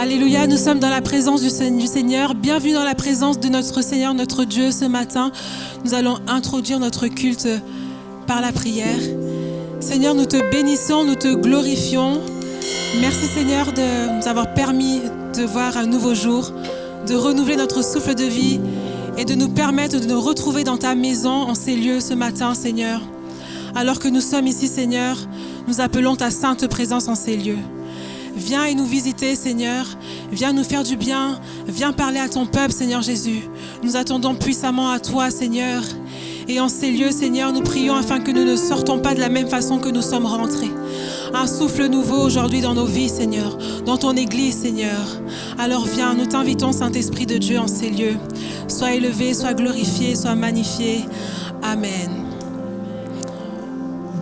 Alléluia, nous sommes dans la présence du Seigneur. Bienvenue dans la présence de notre Seigneur, notre Dieu. Ce matin, nous allons introduire notre culte par la prière. Seigneur, nous te bénissons, nous te glorifions. Merci Seigneur de nous avoir permis de voir un nouveau jour, de renouveler notre souffle de vie et de nous permettre de nous retrouver dans ta maison, en ces lieux ce matin, Seigneur. Alors que nous sommes ici, Seigneur, nous appelons ta sainte présence en ces lieux. Viens et nous visiter, Seigneur. Viens nous faire du bien. Viens parler à ton peuple, Seigneur Jésus. Nous attendons puissamment à toi, Seigneur. Et en ces lieux, Seigneur, nous prions afin que nous ne sortons pas de la même façon que nous sommes rentrés. Un souffle nouveau aujourd'hui dans nos vies, Seigneur, dans ton Église, Seigneur. Alors viens, nous t'invitons, Saint-Esprit de Dieu, en ces lieux. Sois élevé, sois glorifié, sois magnifié. Amen.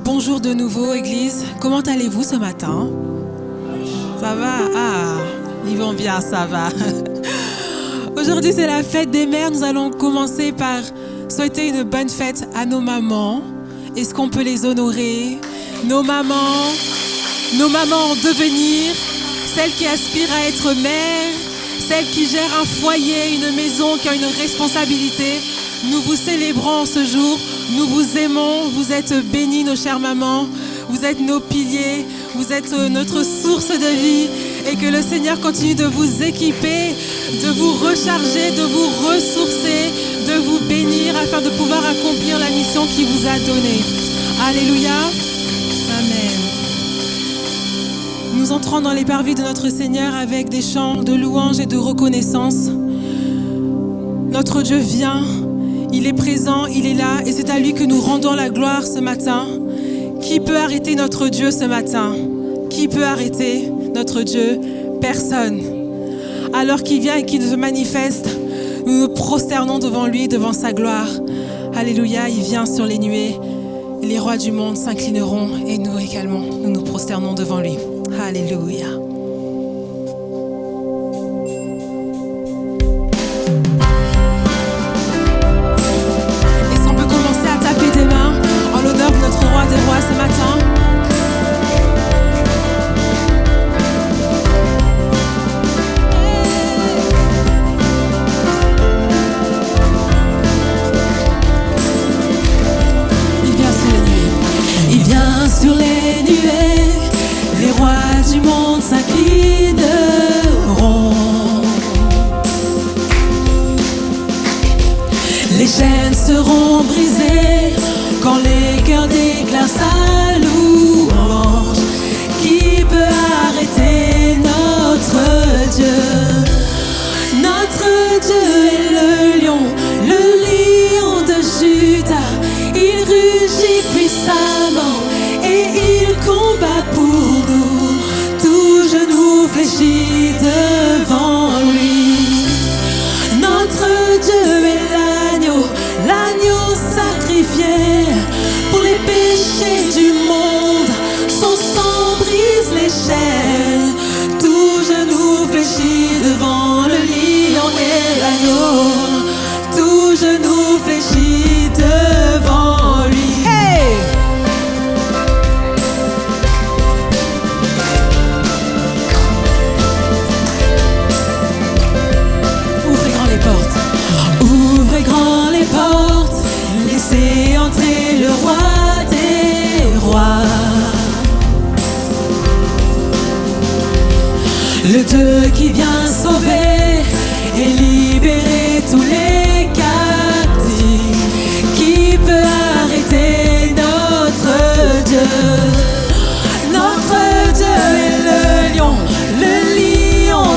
Bonjour de nouveau, Église. Comment allez-vous ce matin? Ça va? Ah, ils vont bien, ça va. Aujourd'hui, c'est la fête des mères. Nous allons commencer par souhaiter une bonne fête à nos mamans. Est-ce qu'on peut les honorer? Nos mamans en devenir, celles qui aspirent à être mères, celles qui gèrent un foyer, une maison, qui ont une responsabilité. Nous vous célébrons ce jour. Nous vous aimons. Vous êtes bénies, nos chères mamans. Vous êtes nos piliers, vous êtes notre source de vie et que le Seigneur continue de vous équiper, de vous recharger, de vous ressourcer, de vous bénir afin de pouvoir accomplir la mission qu'il vous a donnée. Alléluia. Amen. Nous entrons dans les parvis de notre Seigneur avec des chants de louange et de reconnaissance. Notre Dieu vient, il est présent, il est là et c'est à lui que nous rendons la gloire ce matin. Qui peut arrêter notre Dieu ce matin? Qui peut arrêter notre Dieu? Personne. Alors qu'il vient et qu'il se manifeste, nous nous prosternons devant lui, devant sa gloire. Alléluia, il vient sur les nuées. Les rois du monde s'inclineront et nous également, nous nous prosternons devant lui. Alléluia. Est-ce qu'on peut commencer à taper des mains en l'honneur de notre roi des rois ce matin? Il vient sur les nuées, les rois du monde s'inclineront. Les chaînes seront brisées quand les cœurs déclarent sa louange. Qui peut arrêter notre Dieu? Notre Dieu est le lion de Juda. Il rugit puissamment et il combat pour nous. Tout genou fléchit devant lui. Notre Dieu est l'agneau sacrifié pour les péchés du monde. Son sang brise les chaînes. Tout genou fléchit devant le lion et l'agneau. Tout genou fléchit devant lui. Hey! Ouvrez grand les portes. Ouvrez grand les portes. Laissez entrer le roi des rois. Le Dieu qui vient sauver et libérer tous les captifs. Qui peut arrêter notre Dieu? Notre Dieu est le lion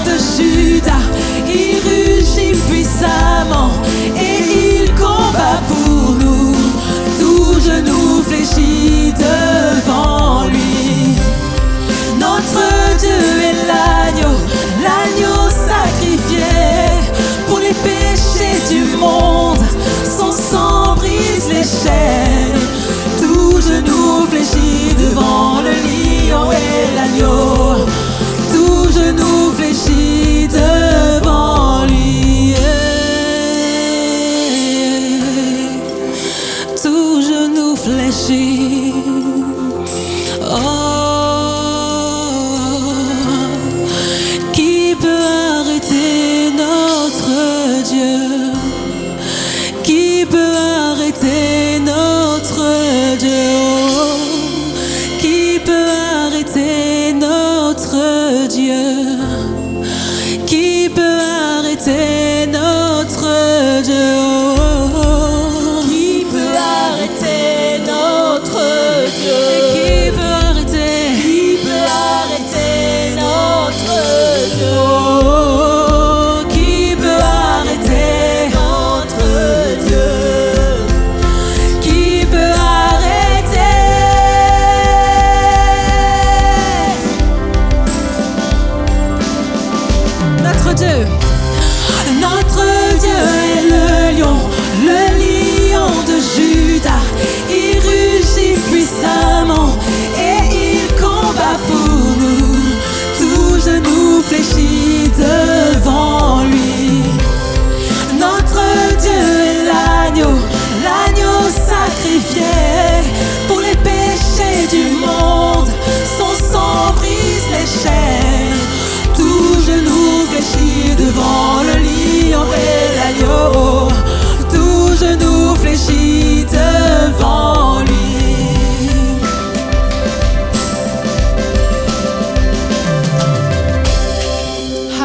de Juda. Il rugit puissamment et il combat pour nous. Tout genou fléchit devant lui. Notre Dieu est l'agneau sacrifié pour les péchés du monde. Son sang brise les chaînes. Tout genou fléchit devant le lion et l'agneau. Tout genou fléchit devant lui. Tout genou fléchit. notre Dieu. Notre Dieu est le lion de Juda. Il rugit puissamment et il combat pour nous. Tout genou fléchit devant lui. Notre Dieu est l'agneau sacrifié pour les péchés du monde. Son sang brise les chaînes. Tout genou fléchit devant le lion et l'agneau. Tout genou fléchit devant lui.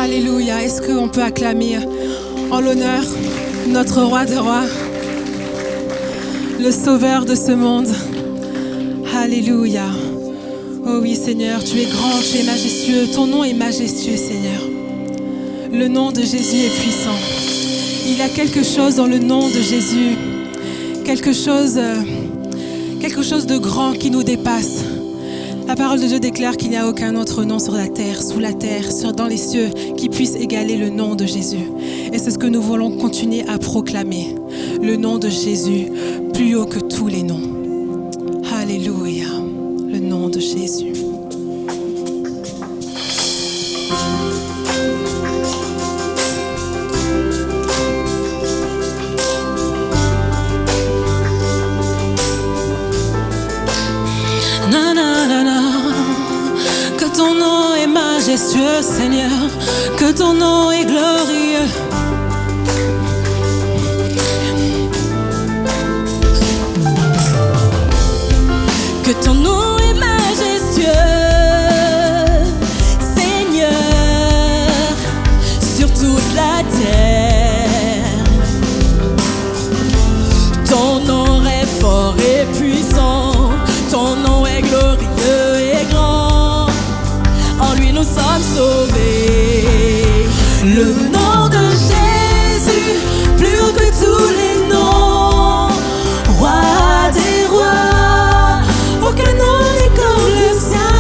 Alléluia. Est-ce qu'on peut acclamer en l'honneur notre roi des rois, le sauveur de ce monde? Alléluia. Oh oui, Seigneur, tu es grand, tu es majestueux. Ton nom est majestueux, Seigneur. Le nom de Jésus est puissant. Il y a quelque chose dans le nom de Jésus, quelque chose de grand qui nous dépasse. La parole de Dieu déclare qu'il n'y a aucun autre nom sur la terre, sous la terre, dans les cieux, qui puisse égaler le nom de Jésus. Et c'est ce que nous voulons continuer à proclamer. Le nom de Jésus, plus haut que tous les noms. Alléluia. Le nom de Jésus. Na, na, na, na. Que ton nom est majestueux, Seigneur, que ton nom est glorieux. Que ton nom est majestueux, Seigneur, sur toute la terre. Ton nom est fort et puissant, ton nom est glorieux et grand. En lui nous sommes sauvés. Le nom de Jésus, plus haut que tous les noms. Roi des rois, aucun nom n'est comme le sien.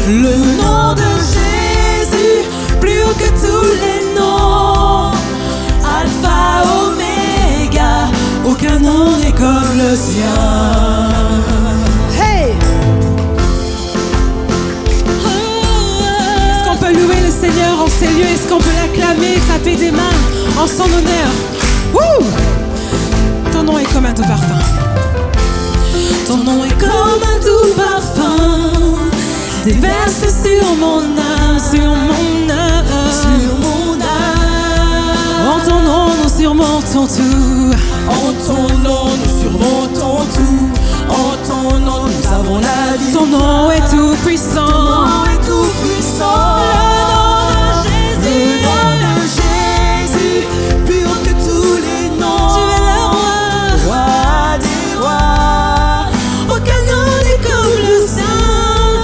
Le nom de Jésus, plus haut que tous les noms. Alpha, Oméga, aucun nom n'est comme le sien. Hey! Est-ce qu'on peut louer le Seigneur en ces lieux? Est-ce qu'on peut l'acclamer, taper des mains en son honneur? Wouh! Ton nom est comme un doux parfum. Ton nom est comme un doux parfum, déverse sur mon âme, sur mon âme, sur mon âme. En ton nom, nous surmontons tout. En ton nom, nous surmontons tout. En ton nom, nous avons la vie. Ton nom est tout puissant. Ton nom est tout puissant. Le nom de Jésus, plus haut que tous les noms. Tu es le roi, roi des rois. Aucun nom n'est comme le sien.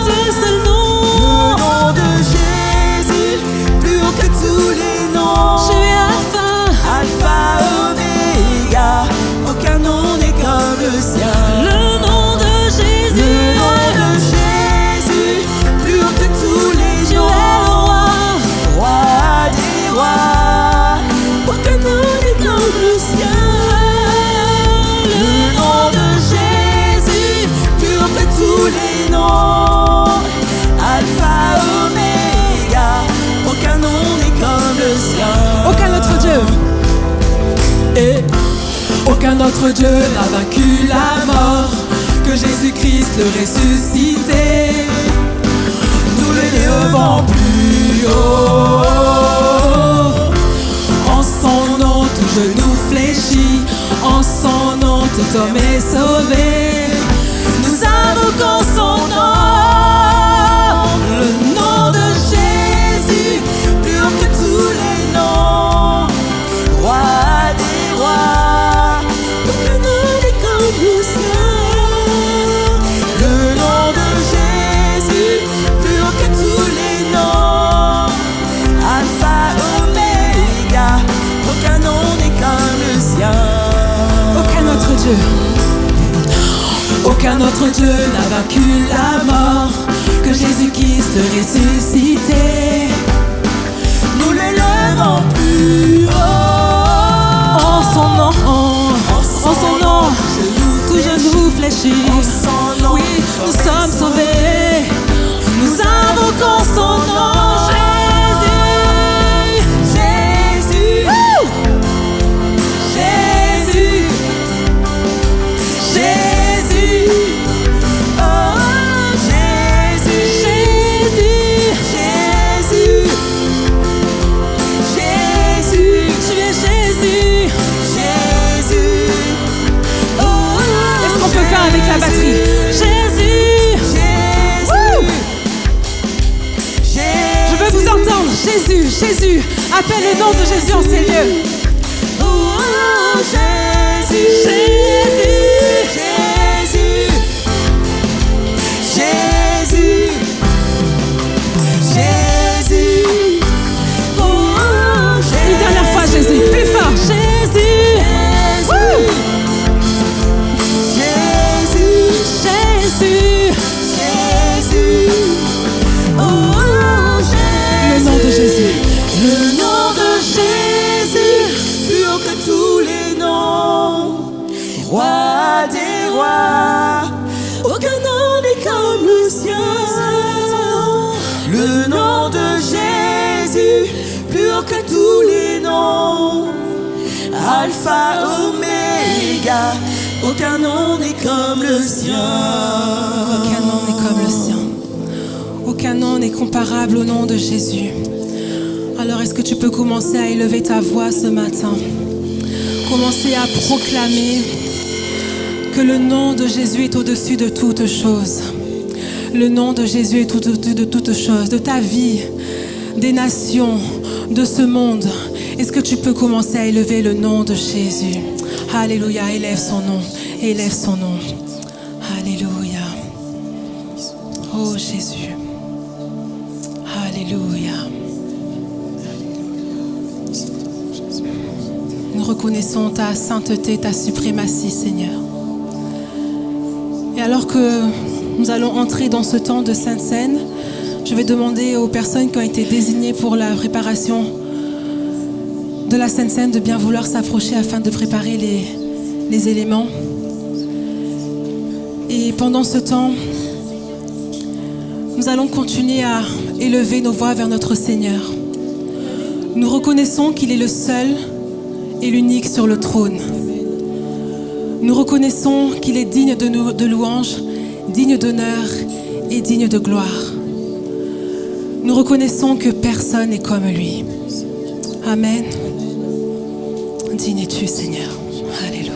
Tu es seul nom. Le nom de Jésus, plus haut que tous les noms. Tu es Alpha, Oméga. Aucun nom n'est comme le sien. Le nom de Jésus, le nom de Jésus, plus haut que tous les noms. Roi des rois, aucun nom n'est comme le sien. Le nom de Jésus, plus haut que tous les noms. Alpha, Oméga, aucun nom n'est comme le sien. Aucun autre Dieu. Et aucun autre Dieu n'a vaincu la mort que Jésus-Christ le ressuscité. Nous l'élevons plus haut. En son nom tout genou fléchit, en son nom tout homme est sauvé. Nous invoquons son nom, le nom de Jésus, plus haut que tous les noms. Roi des rois, aucun nom n'est comme le sien. Le nom de Jésus, plus haut que tous les noms. Alpha, Oméga, aucun nom n'est comme le sien. Aucun autre Dieu. Aucun autre Dieu n'a vaincu la mort que Jésus-Christ le ressuscité. Jésus, Jésus. Appelle le nom de Jésus en ces lieux. Oh, Jésus, Jésus, Jésus, Jésus, Jésus. Oh, Jésus. Une dernière fois, Jésus. Plus fort. Jésus. Jésus, Jésus, Jésus. Oh, Jésus. Le nom de Jésus. Le nom de Jésus, plus haut que tous les noms. Roi des rois, aucun nom n'est comme le sien. Le nom de Jésus, plus haut que tous les noms. Alpha, Oméga, aucun nom n'est comme le sien. Aucun nom n'est comme le sien. Aucun nom n'est comparable au nom de Jésus. Alors est-ce que tu peux commencer à élever ta voix ce matin? Commencer à proclamer que le nom de Jésus est au-dessus de toutes choses. Le nom de Jésus est au-dessus de toutes choses, de ta vie, des nations, de ce monde. Est-ce que tu peux commencer à élever le nom de Jésus? Alléluia, élève son nom, élève son nom. Alléluia. Oh Jésus. Alléluia. Nous reconnaissons ta sainteté, ta suprématie, Seigneur. Et alors que nous allons entrer dans ce temps de Sainte Seine, je vais demander aux personnes qui ont été désignées pour la préparation de la Sainte Seine de bien vouloir s'approcher afin de préparer les éléments. Et pendant ce temps, nous allons continuer à élever nos voix vers notre Seigneur. Nous reconnaissons qu'il est le seul et l'unique sur le trône. Nous reconnaissons qu'il est digne de louange, digne d'honneur et digne de gloire. Nous reconnaissons que personne n'est comme lui. Amen. Digne es-tu, Seigneur. Alléluia.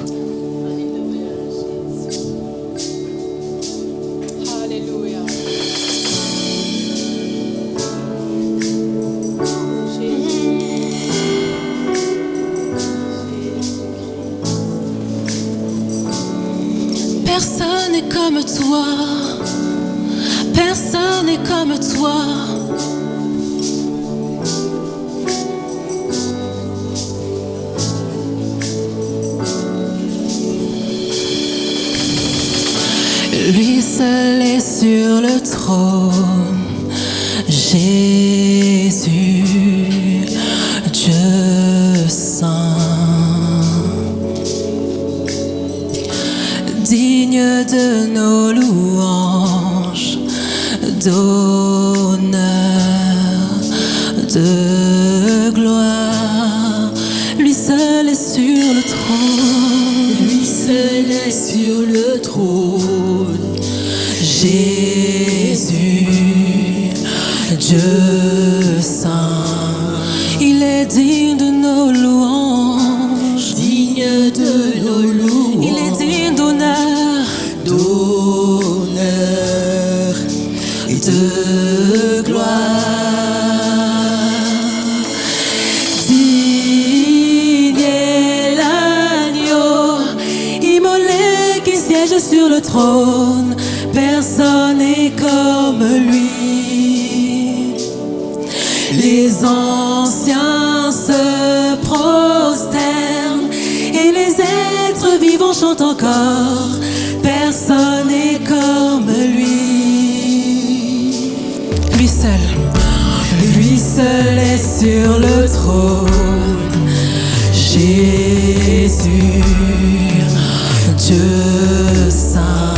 Alléluia. Personne n'est comme toi. Personne n'est comme toi. Lui seul est sur le trône, Jésus, Dieu saint, digne de nos louanges, d'honneur, de gloire. Lui seul est sur le trône, lui seul est sur le trône. Jésus, Dieu saint, il est digne de nos louanges, digne de nos louanges, il est digne d'honneur, d'honneur et de gloire. Digne est l'agneau immolé qui siège sur le trône. Personne n'est comme lui. Les anciens se prosternent et les êtres vivants chantent encore. Personne n'est comme lui. Lui seul est sur le trône. Jésus, Dieu saint.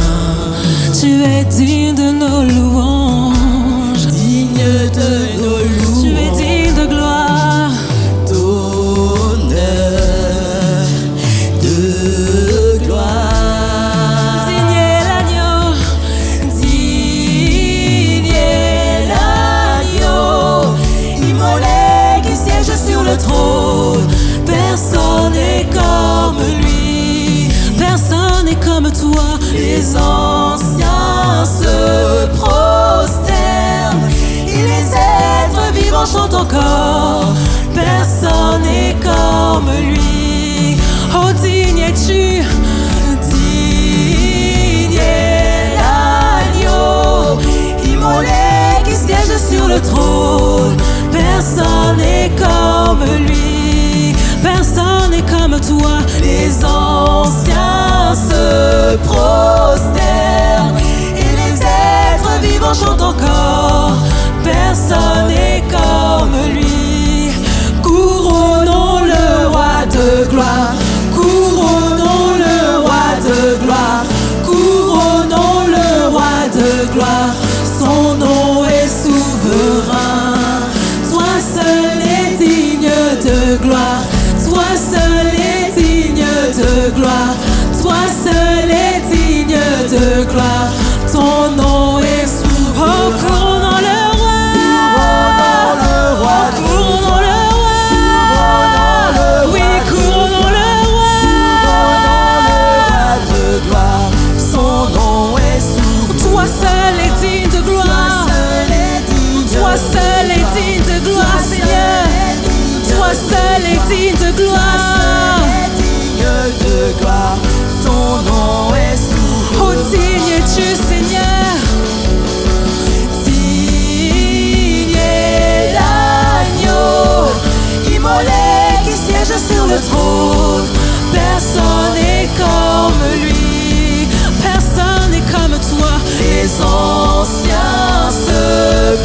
Tu es digne de nos louanges, digne de nos louanges. Tu es digne de gloire, d'honneur, de gloire. Digne est l'agneau, digne est l'agneau, immolé qui siège sur le trône. Personne n'est comme lui, personne n'est comme toi. Les anciens se prosternement encore. Personne n'est comme lui. Oh, digne es-tu, digne est l'agneau immolé qui siège sur le trône. Personne n'est comme lui, personne n'est comme toi. Les anciens se prosternent et les êtres vivants chantent encore. Personne n'est comme lui. Couronnons le roi de gloire, couronnons le roi de gloire, couronnons le roi de gloire. Son nom est souverain. Toi seul est digne de gloire. Toi seul est digne de gloire. Toi seul est digne de gloire. Ton nom est souverain. Oh, couronnons le roi. Couronnons le roi. Couronnons le roi. Oui, couronnons le roi. Couronnons le roi de gloire. Son nom est souverain. Toi seul est digne de gloire. Toi seul est digne de gloire, Seigneur. Toi seul est digne de gloire. Digne de gloire, son nom est souverain. Oh, digne es-tu, Seigneur. Digne est l'agneau immolé qui siège sur le trône. Personne n'est comme lui, personne n'est comme toi. Les anciens se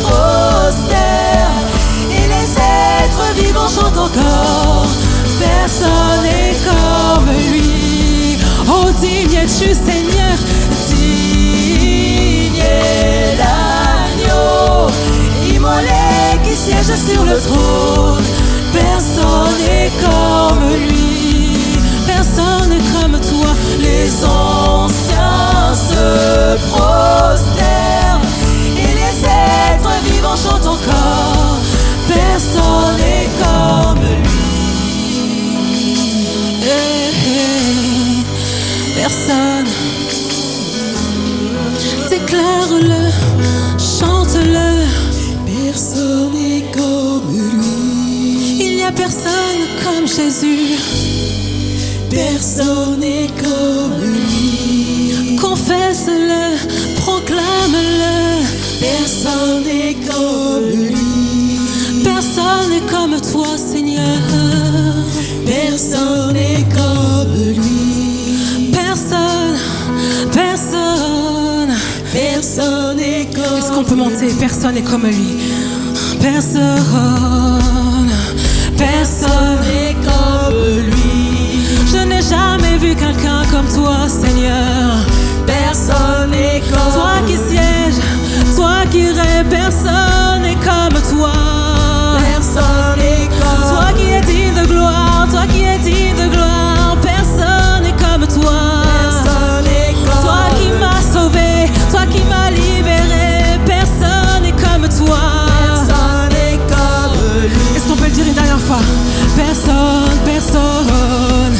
prosternent et les êtres vivants chantent encore. Personne n'est comme lui. Oh, digne es-tu, Seigneur. Digne est l'agneau immolé qui siège sur le trône. Personne n'est comme lui, personne n'est comme toi. Les anciens se prosternent et les êtres vivants chantent encore. Personne n'est comme lui. Hey, hey. Personne. Déclare-le, chante-le. Personne n'est comme lui. Il n'y a personne comme Jésus. Personne n'est comme lui. Confesse-le, proclame-le. Personne n'est comme lui. Personne n'est comme toi, Seigneur. Personne n'est comme lui. Personne, personne. Personne n'est comme lui. Est-ce qu'on peut monter? Personne n'est comme lui. Personne, personne n'est comme lui. Je n'ai jamais vu quelqu'un comme toi, Seigneur. Personne n'est comme toi qui siège, toi qui règne. Personne n'est comme toi. Personne n'est comme toi qui es digne de gloire, toi qui es digne de gloire. Personne n'est comme toi. Personne n'est comme toi qui m'as sauvé, toi qui m'as libéré. Personne n'est comme toi. Personne n'est comme lui. Est-ce qu'on peut le dire une dernière fois? Personne, personne,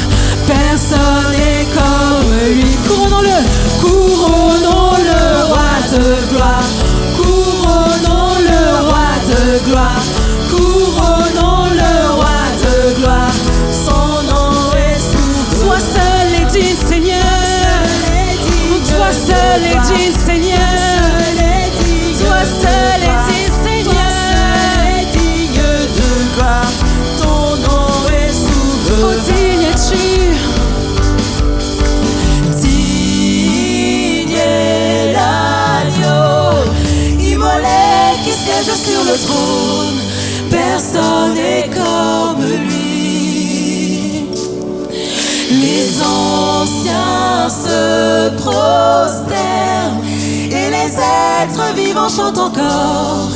personne n'est comme lui. Couronnons-le, couronnons le roi de gloire. Couronnons le roi de gloire. Couronnons le roi de gloire. Son nom est souverain. Toi seul est digne, Seigneur. Toi seul est digne, Seigneur. Toi seul est digne, Seigneur. Digne de gloire. Ton nom est souverain. Oh, digne es-tu. Digne est l'agneau immolé qui siège sur le trône. Personne n'est comme lui. Les anciens se prosternent et les êtres vivants chantent encore.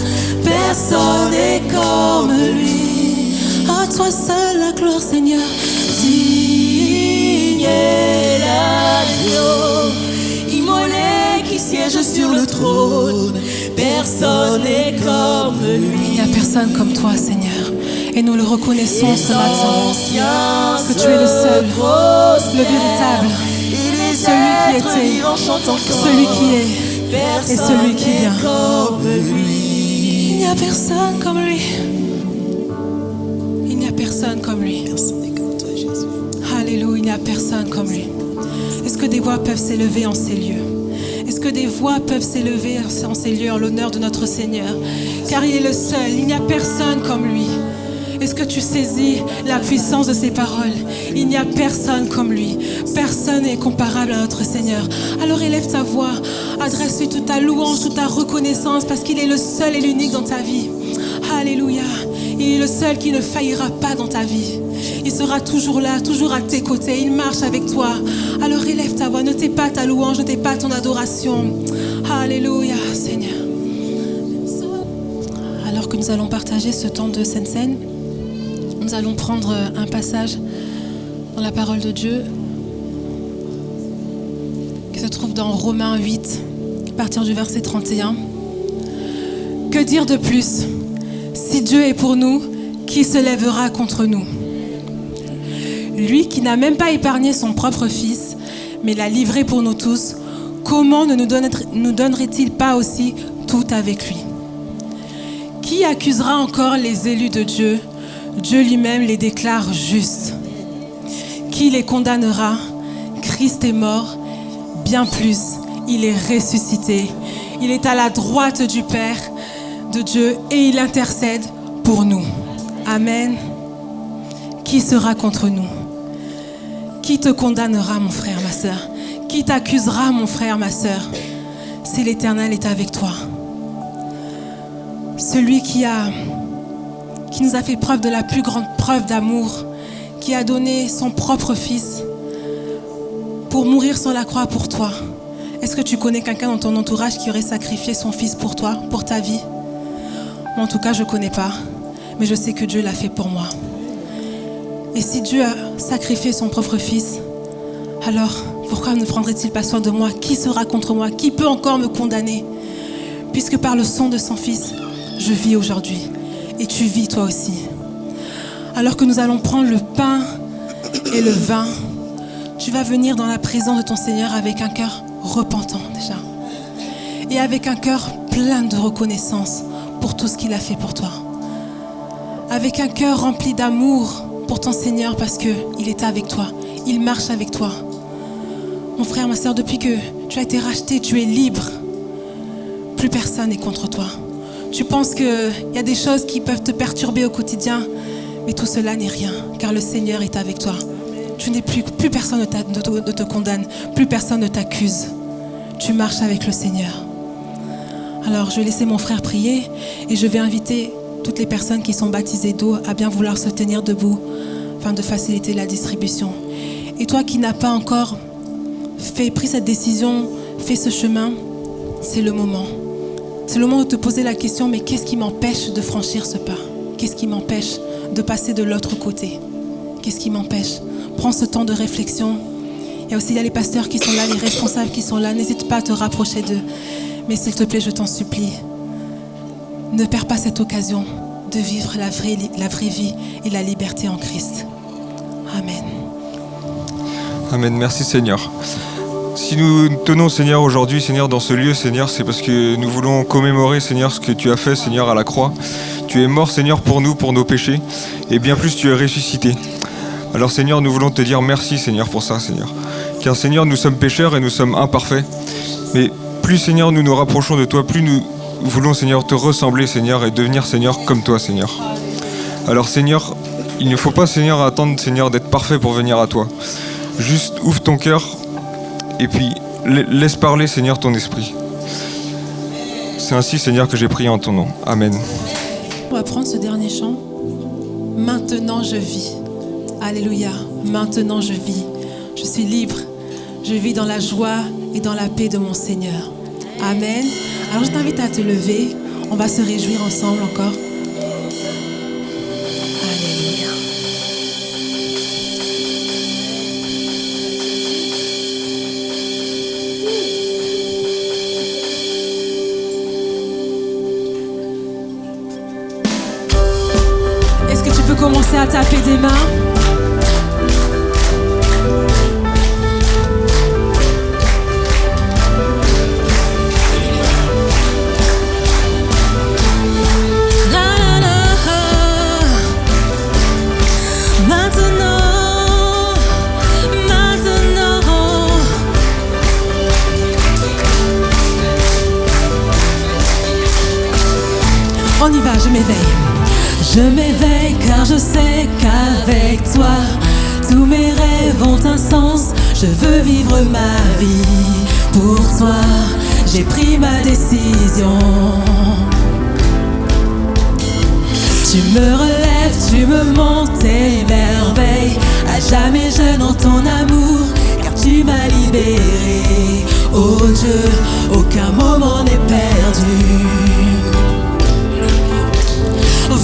Personne n'est comme lui. À toi seul la gloire, Seigneur. Digne est l'agneau immolé qui siège sur le trône. Personne n'est comme lui. Il n'y a personne comme toi, Seigneur. Et nous le reconnaissons ce matin, que tu es le seul, le véritable, celui qui était, celui qui est et celui qui vient. Il n'y a personne comme lui. personne comme lui. Personne n'est comme toi, Jésus. Alléluia, il n'y a personne comme lui. Est-ce que des voix peuvent s'élever en ces lieux? Est-ce que des voix peuvent s'élever en ces lieux en l'honneur de notre Seigneur? Car il est le seul, il n'y a personne comme lui. Est-ce que tu saisis la puissance de ses paroles? Il n'y a personne comme lui. Personne n'est comparable à notre Seigneur. Alors élève ta voix, adresse-lui toute ta louange, toute ta reconnaissance, parce qu'il est le seul et l'unique dans ta vie. Alléluia. Il est le seul qui ne faillira pas dans ta vie. Il sera toujours là, toujours à tes côtés. Il marche avec toi. Alors élève ta voix, ne tais pas ta louange, ne tais pas ton adoration. Alléluia, Seigneur. Alors que nous allons partager ce temps de Sainte Seine, nous allons prendre un passage dans la parole de Dieu qui se trouve dans Romains 8, à partir du verset 31. Que dire de plus? Si Dieu est pour nous, qui se lèvera contre nous? Lui qui n'a même pas épargné son propre fils, mais l'a livré pour nous tous, comment ne nous donnerait-il pas aussi tout avec lui? Qui accusera encore les élus de Dieu? Dieu lui-même les déclare justes. Qui les condamnera? Christ est mort, bien plus, il est ressuscité. Il est à la droite du Père, de Dieu, et il intercède pour nous. Amen. Qui sera contre nous? Qui te condamnera, mon frère, ma sœur? Qui t'accusera, mon frère, ma sœur? Si l'Éternel est avec toi. Celui qui nous a fait preuve de la plus grande preuve d'amour, qui a donné son propre fils pour mourir sur la croix pour toi. Est-ce que tu connais quelqu'un dans ton entourage qui aurait sacrifié son fils pour toi, pour ta vie? Moi, en tout cas, je ne connais pas, mais je sais que Dieu l'a fait pour moi. Et si Dieu a sacrifié son propre fils, alors pourquoi ne prendrait-il pas soin de moi? Qui sera contre moi? Qui peut encore me condamner? Puisque par le sang de son fils, je vis aujourd'hui. Et tu vis toi aussi. Alors que nous allons prendre le pain et le vin, tu vas venir dans la présence de ton Seigneur avec un cœur repentant déjà. Et avec un cœur plein de reconnaissance pour tout ce qu'il a fait pour toi. Avec un cœur rempli d'amour pour ton Seigneur parce qu'il est avec toi. Il marche avec toi. Mon frère, ma soeur, depuis que tu as été racheté, tu es libre. Plus personne n'est contre toi. Tu penses qu'il y a des choses qui peuvent te perturber au quotidien, mais tout cela n'est rien, car le Seigneur est avec toi. Tu n'es plus personne ne te condamne, plus personne ne t'accuse. Tu marches avec le Seigneur. Alors, je vais laisser mon frère prier et je vais inviter toutes les personnes qui sont baptisées d'eau à bien vouloir se tenir debout afin de faciliter la distribution. Et toi qui n'as pas encore pris cette décision, fait ce chemin, c'est le moment. C'est le moment de te poser la question, mais qu'est-ce qui m'empêche de franchir ce pas? Qu'est-ce qui m'empêche de passer de l'autre côté? Qu'est-ce qui m'empêche? Prends ce temps de réflexion. Il y a les pasteurs qui sont là, les responsables qui sont là. N'hésite pas à te rapprocher d'eux. Mais s'il te plaît, je t'en supplie, ne perds pas cette occasion de vivre la vraie vie et la liberté en Christ. Amen. Amen. Merci Seigneur. Si nous tenons, Seigneur, aujourd'hui, Seigneur, dans ce lieu, Seigneur, c'est parce que nous voulons commémorer, Seigneur, ce que tu as fait, Seigneur, à la croix. Tu es mort, Seigneur, pour nous, pour nos péchés, et bien plus, tu es ressuscité. Alors, Seigneur, nous voulons te dire merci, Seigneur, pour ça, Seigneur. Car, Seigneur, nous sommes pécheurs et nous sommes imparfaits. Mais plus, Seigneur, nous nous rapprochons de toi, plus nous voulons, Seigneur, te ressembler, Seigneur, et devenir, Seigneur, comme toi, Seigneur. Alors, Seigneur, il ne faut pas, Seigneur, attendre, Seigneur, d'être parfait pour venir à toi. Juste ouvre ton cœur et puis laisse parler, Seigneur, ton esprit. C'est ainsi, Seigneur, que j'ai prié en ton nom. Amen. On va prendre ce dernier chant. Maintenant je vis. Alléluia. Maintenant je vis. Je suis libre. Je vis dans la joie et dans la paix de mon Seigneur. Amen. Alors je t'invite à te lever. On va se réjouir ensemble encore. Alléluia. Est-ce que tu peux commencer à taper des mains? On y va, je m'éveille. Je m'éveille car je sais qu'avec toi, tous mes rêves ont un sens. Je veux vivre ma vie pour toi. J'ai pris ma décision. Tu me relèves, tu me montes tes merveilles. À jamais jeune en ton amour, car tu m'as libéré. Oh Dieu, aucun moment n'est perdu.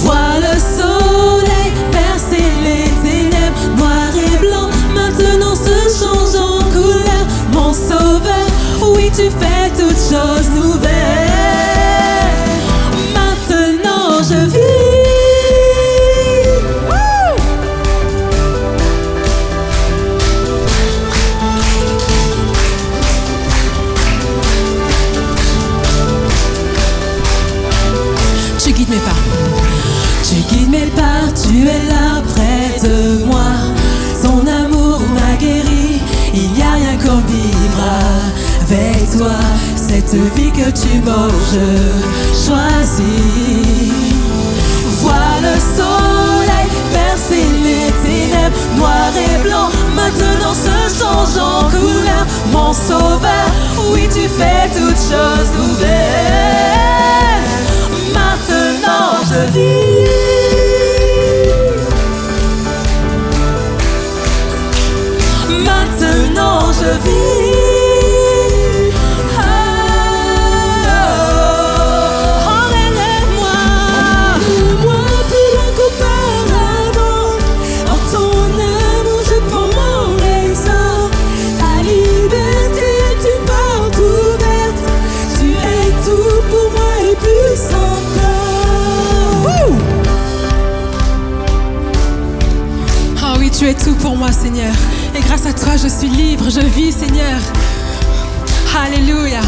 Vois le soleil percer les ténèbres, noir et blanc, maintenant se change en couleur. Mon sauveur, oui tu fais toutes choses nouvelles. Maintenant je vis. Tu guides mes pas. Tu guides mes pas, tu es là près de moi. Ton amour m'a guéri, il n'y a rien qu'en vivre avec toi. Cette vie que tu m'offres, je choisis. Vois le soleil percer les ténèbres, noir et blanc, maintenant se change en couleur. Mon sauveur, oui tu fais toutes choses nouvelles. Maintenant je vis. Maintenant je vis. Oh, emmène-moi. Emmène-moi plus loin qu'auparavant. En ton amour je prends mon essor. Ta liberté est une porte ouverte. Tu es tout pour moi et plus encore. Oh oui, tu es tout pour moi, Seigneur. Et grâce à toi, je suis libre, je vis, Seigneur. Alléluia.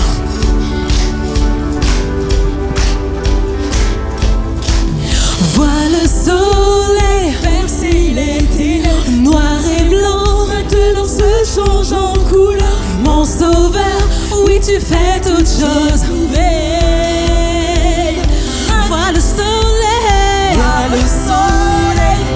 Vois le soleil percer les ténèbres, noir et blanc, maintenant se change en couleur. Mon sauveur, oui tu fais toutes choses nouvelles. Vois le soleil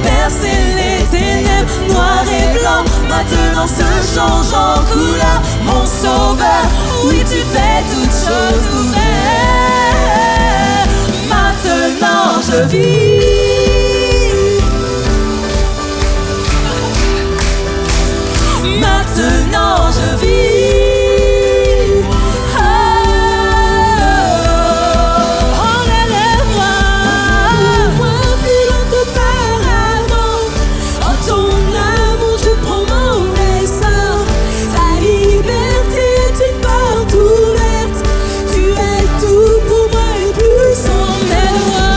percer les ténèbres, noir et blanc, maintenant se change en couleur. Mon sauveur, oui tu fais toutes choses nouvelles. Maintenant je vis. Maintenant je vis. Oh, emmène-moi. Emmène-moi plus loin qu'auparavant. En ton amour je prends mon essor. Ta liberté est une porte ouverte. Tu es tout pour moi et plus. Emmène-moi.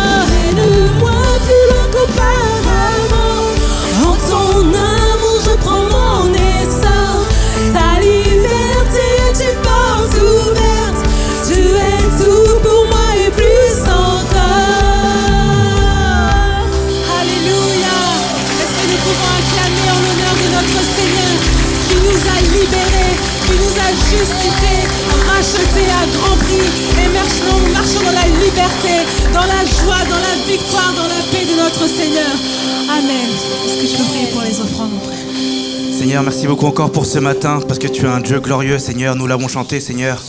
Emmène-moi plus loin qu'auparavant. En ton amour je prends mon essor. Ta liberté est une porte ouverte. Tu es tout pour moi et plus encore. Alléluia. Est-ce que nous pouvons acclamer en l'honneur de notre Seigneur qui nous a libérés, qui nous a justifiés, rachetés à grand prix. Et nous marchons dans la liberté, dans la joie, dans la victoire, dans la paix de notre Seigneur. Amen. Est-ce que je peux prier pour les offrandes, mon frère? Seigneur, merci beaucoup encore pour ce matin, parce que tu es un Dieu glorieux, Seigneur. Nous l'avons chanté, Seigneur.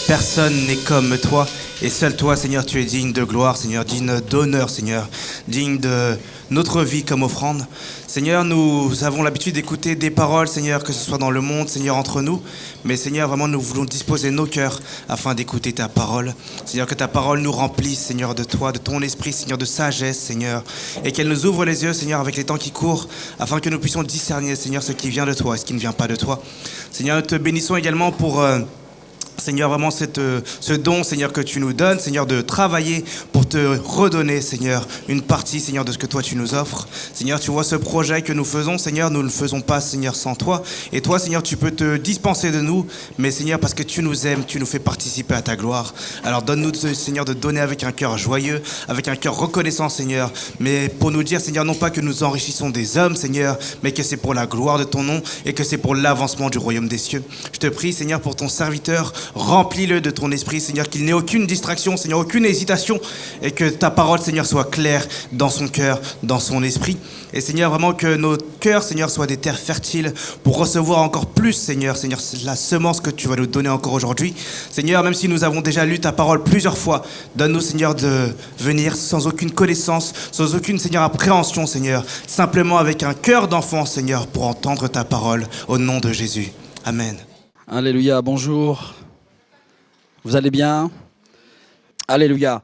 Personne n'est comme toi, et seul toi, Seigneur, tu es digne de gloire, Seigneur, digne d'honneur, Seigneur, digne de notre vie comme offrande. Seigneur, nous avons l'habitude d'écouter des paroles, Seigneur, que ce soit dans le monde, Seigneur, entre nous. Mais Seigneur, vraiment, nous voulons disposer nos cœurs afin d'écouter ta parole. Seigneur, que ta parole nous remplisse, Seigneur, de toi, de ton esprit, Seigneur, de sagesse, Seigneur. Et qu'elle nous ouvre les yeux, Seigneur, avec les temps qui courent, afin que nous puissions discerner, Seigneur, ce qui vient de toi et ce qui ne vient pas de toi. Seigneur, nous te bénissons également pour... Seigneur, vraiment ce don, Seigneur, que tu nous donnes, Seigneur, de travailler pour te redonner, Seigneur, une partie, Seigneur, de ce que toi tu nous offres. Seigneur, tu vois ce projet que nous faisons, Seigneur, nous ne le faisons pas, Seigneur, sans toi. Et toi, Seigneur, tu peux te dispenser de nous, mais Seigneur, parce que tu nous aimes, tu nous fais participer à ta gloire. Alors donne-nous, Seigneur, de donner avec un cœur joyeux, avec un cœur reconnaissant, Seigneur, mais pour nous dire, Seigneur, non pas que nous enrichissons des hommes, Seigneur, mais que c'est pour la gloire de ton nom et que c'est pour l'avancement du royaume des cieux. Je te prie, Seigneur, pour ton serviteur remplis-le de ton esprit, Seigneur, qu'il n'ait aucune distraction, Seigneur, aucune hésitation, et que ta parole, Seigneur, soit claire dans son cœur, dans son esprit. Et Seigneur, vraiment que nos cœurs, Seigneur, soient des terres fertiles pour recevoir encore plus, Seigneur, la semence que tu vas nous donner encore aujourd'hui. Seigneur, même si nous avons déjà lu ta parole plusieurs fois, donne-nous, Seigneur, de venir sans aucune connaissance, sans aucune, Seigneur, appréhension, Seigneur, simplement avec un cœur d'enfant, Seigneur, pour entendre ta parole au nom de Jésus. Amen. Alléluia, bonjour. Vous allez bien? Alléluia.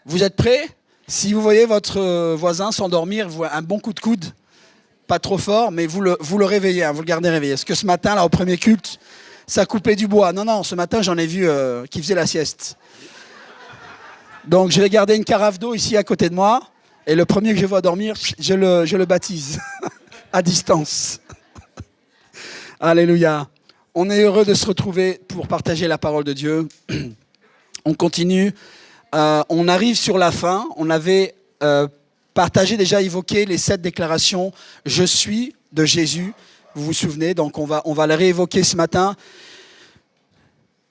Vous êtes prêts? Si vous voyez votre voisin s'endormir, un bon coup de coude, pas trop fort, mais vous le réveillez, hein, vous le gardez réveillé. Est-ce que ce matin, là, au premier culte, ça coupait du bois? Non, ce matin, j'en ai vu qui faisait la sieste. Donc, je vais garder une carafe d'eau ici à côté de moi, et le premier que je vois dormir, je le baptise, à distance. Alléluia. On est heureux de se retrouver pour partager la parole de Dieu. On continue. On arrive sur la fin. On avait partagé, déjà évoqué les 7 déclarations « Je suis » de Jésus. Vous vous souvenez, donc on va les réévoquer ce matin.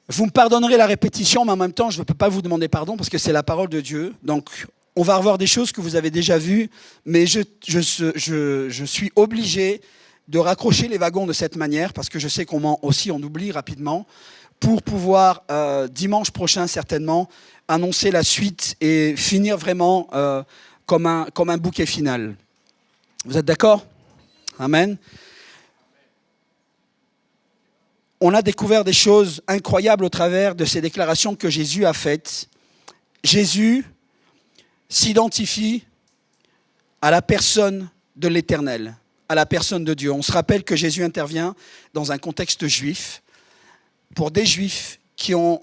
Vous me pardonnerez la répétition, mais en même temps, je ne peux pas vous demander pardon parce que c'est la parole de Dieu. Donc, on va revoir des choses que vous avez déjà vues, mais je suis obligé de raccrocher les wagons de cette manière parce que je sais qu'on oublie rapidement pour pouvoir, dimanche prochain certainement, annoncer la suite et finir vraiment comme un bouquet final. Vous êtes d'accord? Amen. On a découvert des choses incroyables au travers de ces déclarations que Jésus a faites. Jésus s'identifie à la personne de l'Éternel, à la personne de Dieu. On se rappelle que Jésus intervient dans un contexte juif, pour des Juifs qui ont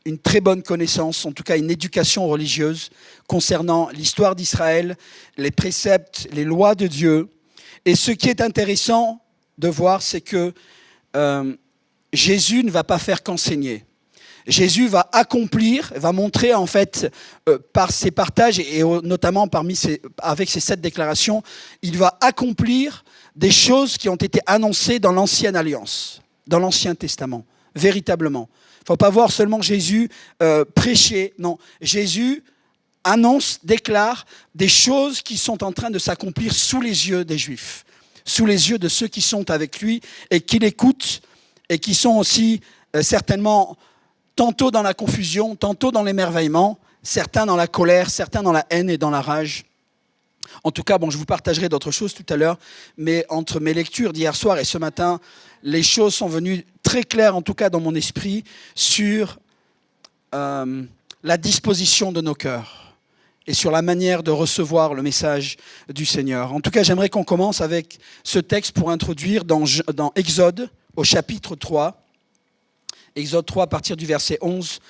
une très bonne connaissance, en tout cas une éducation religieuse concernant l'histoire d'Israël, les préceptes, les lois de Dieu. Et ce qui est intéressant de voir, c'est que Jésus ne va pas faire qu'enseigner. Jésus va accomplir, va montrer en fait par ses partages et notamment avec ses 7 déclarations, il va accomplir des choses qui ont été annoncées dans l'Ancienne Alliance, dans l'Ancien Testament, véritablement. Il ne faut pas voir seulement Jésus prêcher, non. Jésus annonce, déclare des choses qui sont en train de s'accomplir sous les yeux des Juifs, sous les yeux de ceux qui sont avec lui et qui l'écoutent et qui sont aussi certainement tantôt dans la confusion, tantôt dans l'émerveillement, certains dans la colère, certains dans la haine et dans la rage. En tout cas, je vous partagerai d'autres choses tout à l'heure, mais entre mes lectures d'hier soir et ce matin, les choses sont venues très claires, en tout cas dans mon esprit, sur la disposition de nos cœurs et sur la manière de recevoir le message du Seigneur. En tout cas, j'aimerais qu'on commence avec ce texte pour introduire dans Exode, au chapitre 3. Exode 3, à partir du verset 11,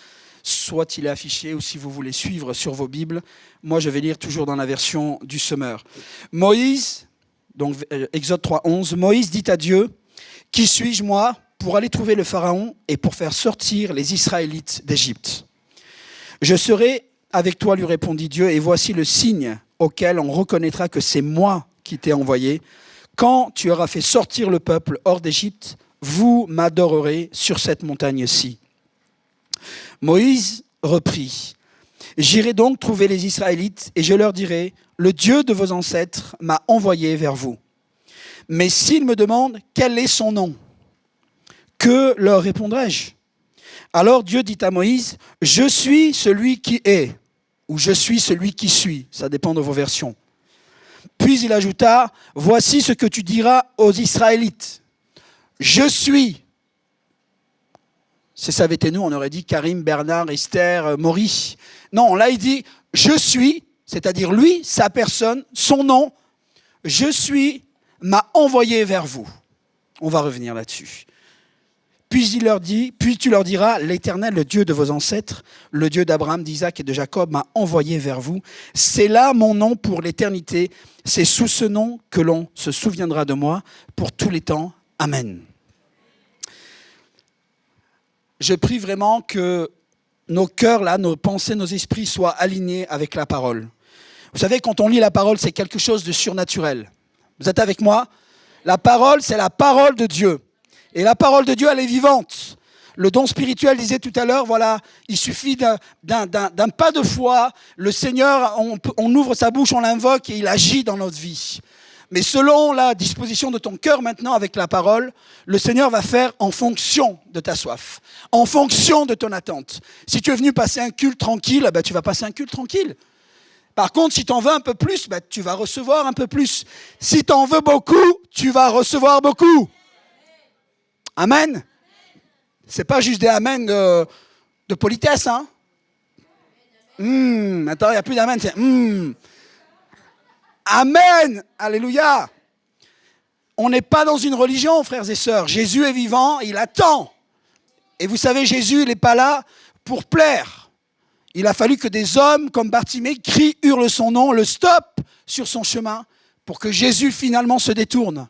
soit il est affiché, ou si vous voulez suivre sur vos Bibles. Moi, je vais lire toujours dans la version du Semeur. Moïse, donc Exode 3, 11, Moïse dit à Dieu, « Qui suis-je, moi, pour aller trouver le Pharaon et pour faire sortir les Israélites d'Égypte ? Je serai avec toi, lui répondit Dieu, et voici le signe auquel on reconnaîtra que c'est moi qui t'ai envoyé. Quand tu auras fait sortir le peuple hors d'Égypte, vous m'adorerez sur cette montagne-ci. » Moïse reprit, « J'irai donc trouver les Israélites et je leur dirai, le Dieu de vos ancêtres m'a envoyé vers vous. Mais s'ils me demandent quel est son nom, que leur répondrai-je ? Alors Dieu dit à Moïse, je suis celui qui est, ou je suis celui qui suis, ça dépend de vos versions. Puis il ajouta, voici ce que tu diras aux Israélites. Je suis. Si ça avait été nous, on aurait dit Karim, Bernard, Esther, Maurice. Non, là il dit je suis, c'est-à-dire lui, sa personne, son nom. Je suis, m'a envoyé vers vous. On va revenir là-dessus. Puis tu leur diras, l'Éternel, le Dieu de vos ancêtres, le Dieu d'Abraham, d'Isaac et de Jacob, m'a envoyé vers vous. C'est là mon nom pour l'éternité. C'est sous ce nom que l'on se souviendra de moi pour tous les temps. Amen. Je prie vraiment que nos cœurs, là, nos pensées, nos esprits soient alignés avec la parole. Vous savez, quand on lit la parole, c'est quelque chose de surnaturel. Vous êtes avec moi ? La parole, c'est la parole de Dieu. Et la parole de Dieu, elle est vivante. Le don spirituel disait tout à l'heure, voilà, il suffit d'un pas de foi. Le Seigneur, on ouvre sa bouche, on l'invoque et il agit dans notre vie. Mais selon la disposition de ton cœur maintenant avec la parole, le Seigneur va faire en fonction de ta soif, en fonction de ton attente. Si tu es venu passer un culte tranquille, tu vas passer un culte tranquille. Par contre, si tu en veux un peu plus, tu vas recevoir un peu plus. Si tu en veux beaucoup, tu vas recevoir beaucoup. Amen. C'est pas juste des amen de politesse, hein. Attends, il n'y a plus d'amen, c'est Amen. Alléluia. On n'est pas dans une religion, frères et sœurs. Jésus est vivant, il attend. Et vous savez, Jésus, il n'est pas là pour plaire. Il a fallu que des hommes comme Bartimée crient, hurlent son nom, le stoppent sur son chemin pour que Jésus finalement se détourne.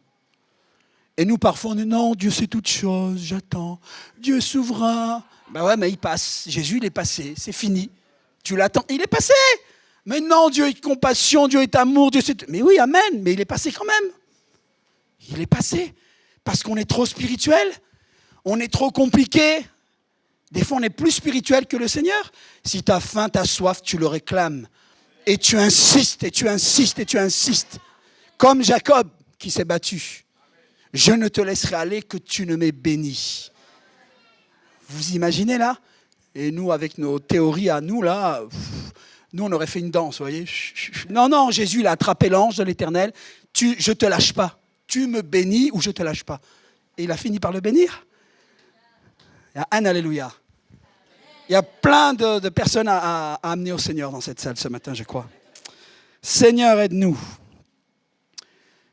Et nous, parfois, on dit non, Dieu sait toutes choses, j'attends. Dieu est souverain. Ouais, mais il passe. Jésus, il est passé, c'est fini. Tu l'attends, il est passé. Mais non, Dieu est compassion, Dieu est amour, Dieu sait... Mais oui, amen, mais il est passé quand même. Il est passé. Parce qu'on est trop spirituel, on est trop compliqué. Des fois, on est plus spirituel que le Seigneur. Si tu as faim, tu as soif, tu le réclames. Et tu insistes, et tu insistes, et tu insistes. Comme Jacob qui s'est battu. Je ne te laisserai aller que tu ne m'aies béni. Vous imaginez là? Et nous, avec nos théories à nous, là, nous, on aurait fait une danse, vous voyez. Non, Jésus, il a attrapé l'ange de l'Éternel. Je ne te lâche pas. Tu me bénis ou je ne te lâche pas. Et il a fini par le bénir. Il y a un alléluia. Il y a plein de personnes à amener au Seigneur dans cette salle ce matin, je crois. Seigneur, aide-nous.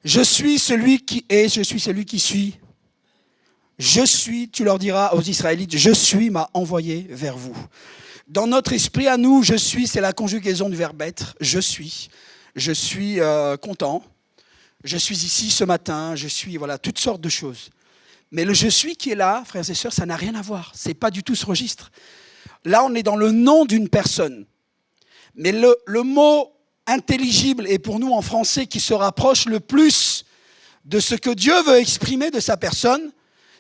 Je suis celui qui est, je suis celui qui suis. Je suis, tu leur diras aux Israélites, je suis m'a envoyé vers vous. Dans notre esprit à nous, je suis, c'est la conjugaison du verbe être. Je suis content. Je suis ici ce matin. Je suis, voilà, toutes sortes de choses. Mais le je suis qui est là, frères et sœurs, ça n'a rien à voir. C'est pas du tout ce registre. Là, on est dans le nom d'une personne. Mais le mot intelligible et pour nous en français qui se rapproche le plus de ce que Dieu veut exprimer de sa personne,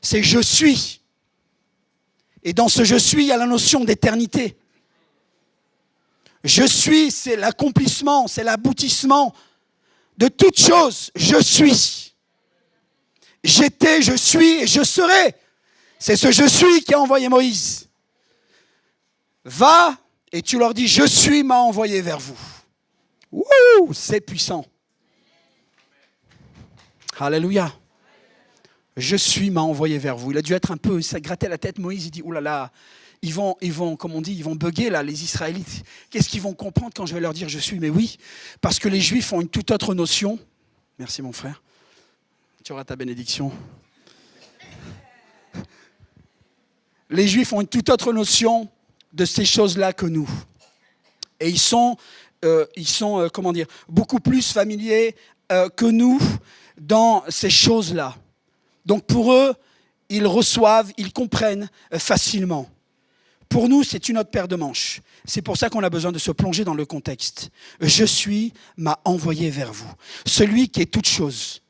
c'est je suis. Et dans ce je suis, il y a la notion d'éternité. Je suis, c'est l'accomplissement, c'est l'aboutissement de toute chose. Je suis. J'étais, je suis et je serai. C'est ce je suis qui a envoyé Moïse. Va et tu leur dis je suis m'a envoyé vers vous. Wouh, c'est puissant. Alléluia. Je suis m'a envoyé vers vous. Il a dû être un peu, ça grattait la tête Moïse, il dit oh là là, ils vont, comme on dit, ils vont bugger là, les Israélites. Qu'est-ce qu'ils vont comprendre quand je vais leur dire je suis? Mais oui, parce que les Juifs ont une toute autre notion. Merci mon frère. Tu auras ta bénédiction. Les Juifs ont une toute autre notion de ces choses-là que nous. Et ils sont beaucoup plus familiers que nous dans ces choses-là. Donc pour eux, ils reçoivent, ils comprennent facilement. Pour nous, c'est une autre paire de manches. C'est pour ça qu'on a besoin de se plonger dans le contexte. Je suis m'a envoyé vers vous. Celui qui est toute chose.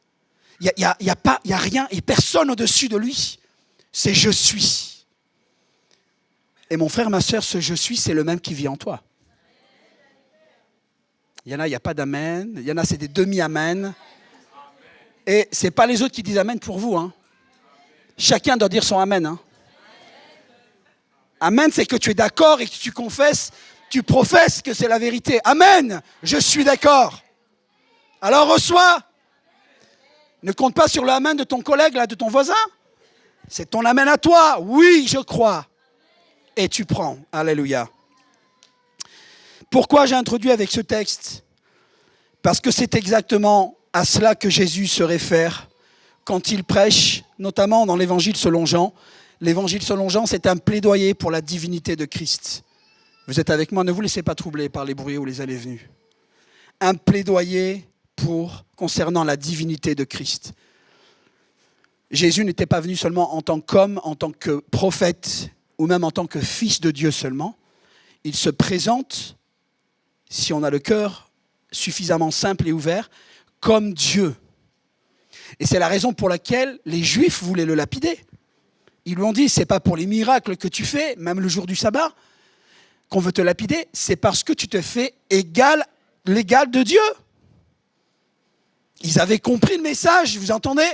Il y a rien et personne au-dessus de lui. C'est je suis. Et mon frère, ma sœur, ce je suis, c'est le même qui vit en toi. Il y en a, il n'y a pas d'amen. Il y en a, c'est des demi-amen. Et ce n'est pas les autres qui disent amen pour vous. Hein. Chacun doit dire son amen. Hein. Amen, c'est que tu es d'accord et que tu confesses, tu professes que c'est la vérité. Amen, je suis d'accord. Alors reçois. Ne compte pas sur le amen de ton collègue, là, de ton voisin. C'est ton amen à toi. Oui, je crois. Et tu prends. Alléluia. Pourquoi j'ai introduit avec ce texte? Parce que c'est exactement à cela que Jésus se réfère quand il prêche, notamment dans l'évangile selon Jean. L'évangile selon Jean, c'est un plaidoyer pour la divinité de Christ. Vous êtes avec moi, ne vous laissez pas troubler par les bruits ou les allées-venues. Un plaidoyer concernant la divinité de Christ. Jésus n'était pas venu seulement en tant qu'homme, en tant que prophète, ou même en tant que fils de Dieu seulement. Il se présente, si on a le cœur suffisamment simple et ouvert, comme Dieu. Et c'est la raison pour laquelle les Juifs voulaient le lapider. Ils lui ont dit, c'est pas pour les miracles que tu fais, même le jour du sabbat, qu'on veut te lapider, c'est parce que tu te fais l'égal de Dieu. Ils avaient compris le message, vous entendez?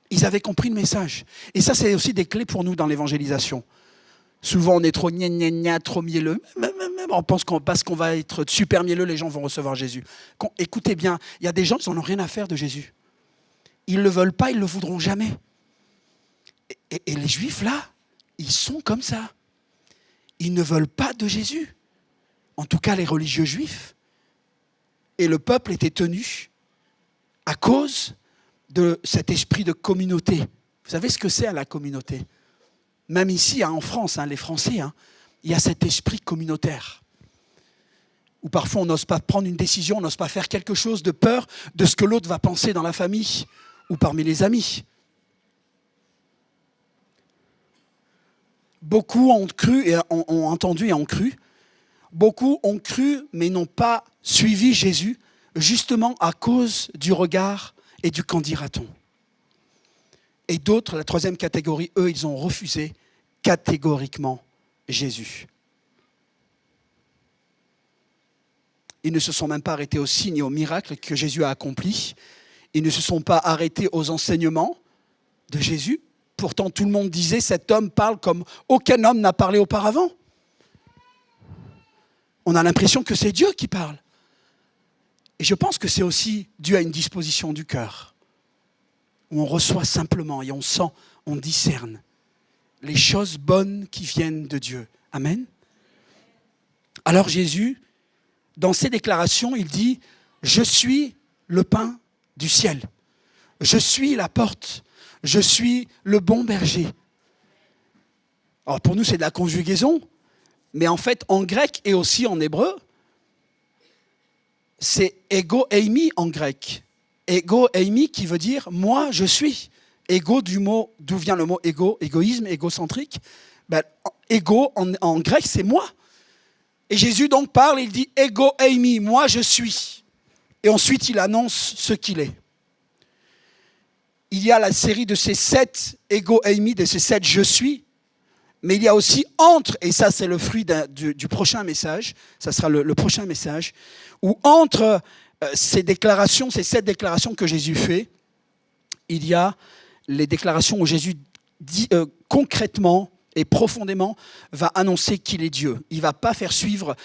Ils avaient compris le message. Et ça, c'est aussi des clés pour nous dans l'évangélisation. Souvent, on est trop gna, trop mielleux. On pense parce qu'on va être super mielleux, les gens vont recevoir Jésus. Écoutez bien, il y a des gens qui n'en ont rien à faire de Jésus. Ils ne le veulent pas, ils ne le voudront jamais. Et les Juifs, là, ils sont comme ça. Ils ne veulent pas de Jésus. En tout cas, les religieux juifs. Et le peuple était tenu à cause de cet esprit de communauté. Vous savez ce que c'est la communauté? Même ici, en France, les Français, il y a cet esprit communautaire. Où parfois on n'ose pas prendre une décision, on n'ose pas faire quelque chose de peur de ce que l'autre va penser dans la famille ou parmi les amis. Beaucoup ont cru et ont entendu et ont cru. Beaucoup ont cru mais n'ont pas suivi Jésus justement à cause du regard et du qu'en dira-t-on. Et d'autres, la troisième catégorie, eux, ils ont refusé catégoriquement Jésus. Ils ne se sont même pas arrêtés aux signes et aux miracles que Jésus a accomplis. Ils ne se sont pas arrêtés aux enseignements de Jésus. Pourtant, tout le monde disait, cet homme parle comme aucun homme n'a parlé auparavant. On a l'impression que c'est Dieu qui parle. Et je pense que c'est aussi dû à une disposition du cœur, où on reçoit simplement et on sent, on discerne les choses bonnes qui viennent de Dieu. Amen. Alors Jésus, dans ses déclarations, il dit « Je suis le pain du ciel. Je suis la porte. Je suis le bon berger. » Alors pour nous, c'est de la conjugaison, mais en fait, en grec et aussi en hébreu, c'est ego eimi en grec. Ego eimi qui veut dire « moi, je suis ». Ego du mot, d'où vient le mot ego, égoïsme, égocentrique. Ego en grec, c'est moi. Et Jésus donc parle, il dit « ego eimi, moi je suis ». Et ensuite, il annonce ce qu'il est. Il y a la série de ces 7 ego eimi, de ces 7 je suis, mais il y a aussi entre, et ça c'est le fruit du prochain message, ça sera le prochain message, où entre ces déclarations, ces 7 déclarations que Jésus fait, il y a les déclarations où Jésus dit concrètement et profondément va annoncer qu'il est Dieu. Il ne va pas faire suivre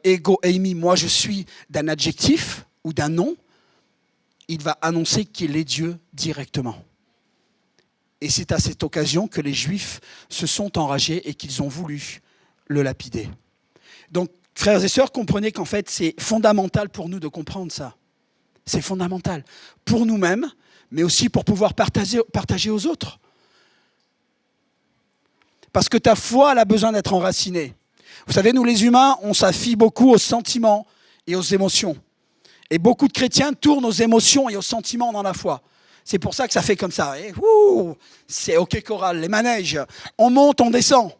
ego eimi, moi je suis, d'un adjectif ou d'un nom. Il va annoncer qu'il est Dieu directement. Et c'est à cette occasion que les Juifs se sont enragés et qu'ils ont voulu le lapider. Donc, frères et sœurs, comprenez qu'en fait, c'est fondamental pour nous de comprendre ça. C'est fondamental pour nous-mêmes, mais aussi pour pouvoir partager aux autres. Parce que ta foi, elle a besoin d'être enracinée. Vous savez, nous les humains, on s'affie beaucoup aux sentiments et aux émotions. Et beaucoup de chrétiens tournent aux émotions et aux sentiments dans la foi. C'est pour ça que ça fait comme ça. Et, c'est OK choral, les manèges. On monte, on descend.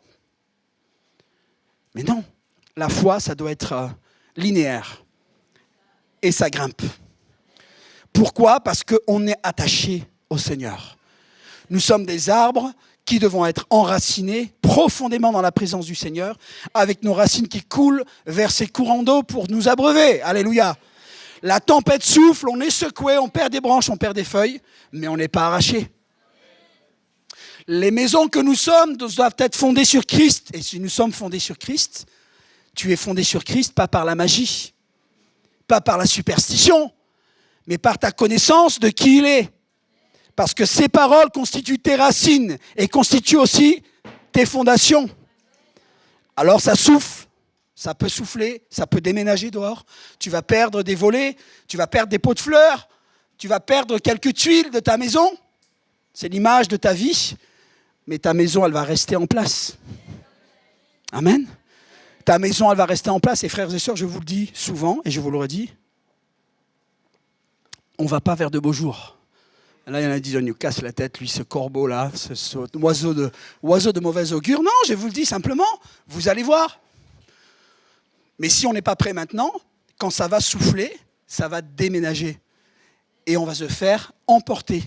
Mais non, la foi, ça doit être linéaire. Et ça grimpe. Pourquoi? Parce qu'on est attaché au Seigneur. Nous sommes des arbres qui devons être enracinés profondément dans la présence du Seigneur, avec nos racines qui coulent vers ces courants d'eau pour nous abreuver. Alléluia. La tempête souffle, on est secoué, on perd des branches, on perd des feuilles, mais on n'est pas arraché. Les maisons que nous sommes doivent être fondées sur Christ. Et si nous sommes fondés sur Christ, tu es fondé sur Christ, pas par la magie, pas par la superstition, mais par ta connaissance de qui il est. Parce que ces paroles constituent tes racines et constituent aussi tes fondations. Alors ça souffle, ça peut souffler, ça peut déménager dehors. Tu vas perdre des volets, tu vas perdre des pots de fleurs, tu vas perdre quelques tuiles de ta maison. C'est l'image de ta vie, mais ta maison, elle va rester en place. Amen. Ta maison, elle va rester en place. Et frères et sœurs, je vous le dis souvent, et je vous le redis, on ne va pas vers de beaux jours. Là, il y en a qui disent, on nous casse la tête, lui, ce corbeau-là, ce oiseau de mauvais augure. Non, je vous le dis simplement, vous allez voir. Mais si on n'est pas prêt maintenant, quand ça va souffler, ça va déménager. Et on va se faire emporter.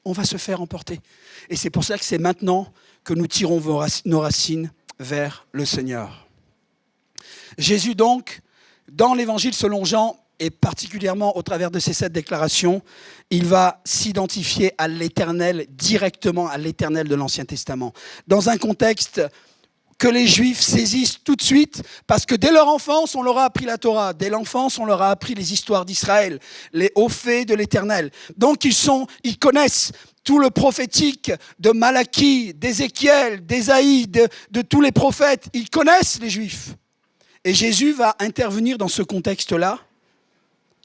on va se faire emporter. Et c'est pour ça que c'est maintenant que nous tirons nos racines vers le Seigneur. Jésus donc, dans l'évangile selon Jean, et particulièrement au travers de ces 7 déclarations, il va s'identifier à l'Éternel, directement à l'Éternel de l'Ancien Testament. Dans un contexte que les Juifs saisissent tout de suite, parce que dès leur enfance, on leur a appris la Torah. Dès l'enfance, on leur a appris les histoires d'Israël, les hauts faits de l'Éternel. Donc ils connaissent tout le prophétique de Malachie, d'Ézéchiel, d'Ésaïe, de tous les prophètes. Ils connaissent les Juifs. Et Jésus va intervenir dans ce contexte-là.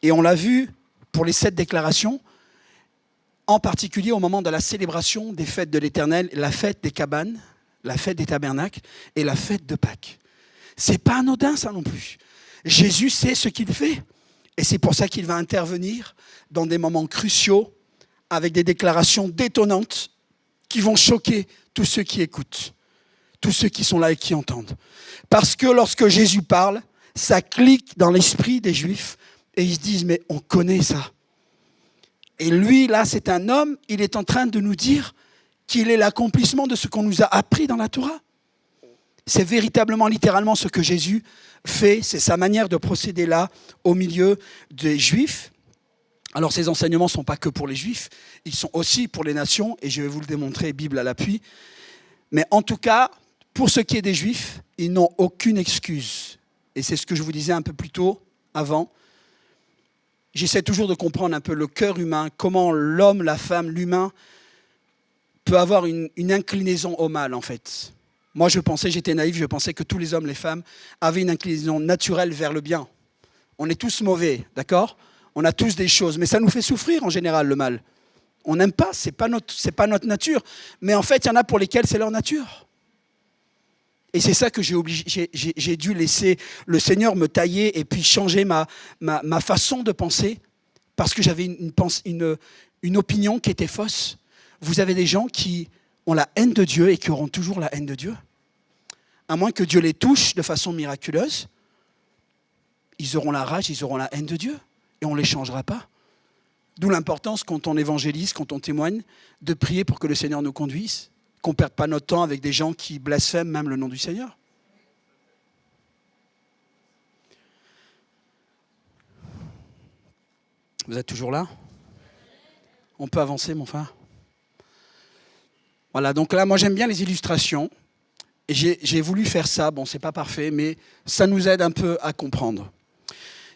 Et on l'a vu pour les 7 déclarations, en particulier au moment de la célébration des fêtes de l'Éternel, la fête des cabanes, la fête des tabernacles et la fête de Pâques. C'est pas anodin ça non plus. Jésus sait ce qu'il fait. Et c'est pour ça qu'il va intervenir dans des moments cruciaux avec des déclarations détonnantes qui vont choquer tous ceux qui écoutent, tous ceux qui sont là et qui entendent. Parce que lorsque Jésus parle, ça clique dans l'esprit des Juifs et ils se disent « mais on connaît ça ». Et lui, là, c'est un homme, il est en train de nous dire qu'il est l'accomplissement de ce qu'on nous a appris dans la Torah. C'est véritablement, littéralement, ce que Jésus fait, c'est sa manière de procéder là, au milieu des Juifs. Alors ces enseignements ne sont pas que pour les Juifs, ils sont aussi pour les nations, et je vais vous le démontrer, Bible à l'appui. Mais en tout cas, pour ce qui est des Juifs, ils n'ont aucune excuse. Et c'est ce que je vous disais un peu plus tôt, avant. J'essaie toujours de comprendre un peu le cœur humain, comment l'homme, la femme, l'humain peut avoir une inclinaison au mal, en fait. Moi, j'étais naïf, je pensais que tous les hommes, les femmes, avaient une inclinaison naturelle vers le bien. On est tous mauvais, d'accord ? On a tous des choses, mais ça nous fait souffrir en général, le mal. On n'aime pas, c'est pas notre nature. Mais en fait, il y en a pour lesquels c'est leur nature. Et c'est ça que j'ai dû laisser le Seigneur me tailler et puis changer ma façon de penser parce que j'avais une opinion qui était fausse. Vous avez des gens qui ont la haine de Dieu et qui auront toujours la haine de Dieu. À moins que Dieu les touche de façon miraculeuse, ils auront la rage, ils auront la haine de Dieu et on ne les changera pas. D'où l'importance quand on évangélise, quand on témoigne, de prier pour que le Seigneur nous conduise. Qu'on ne perde pas notre temps avec des gens qui blasphèment même le nom du Seigneur. Vous êtes toujours là ? On peut avancer, mon frère ? Voilà, donc là, moi j'aime bien les illustrations. Et j'ai voulu faire ça. Bon, c'est pas parfait, mais ça nous aide un peu à comprendre.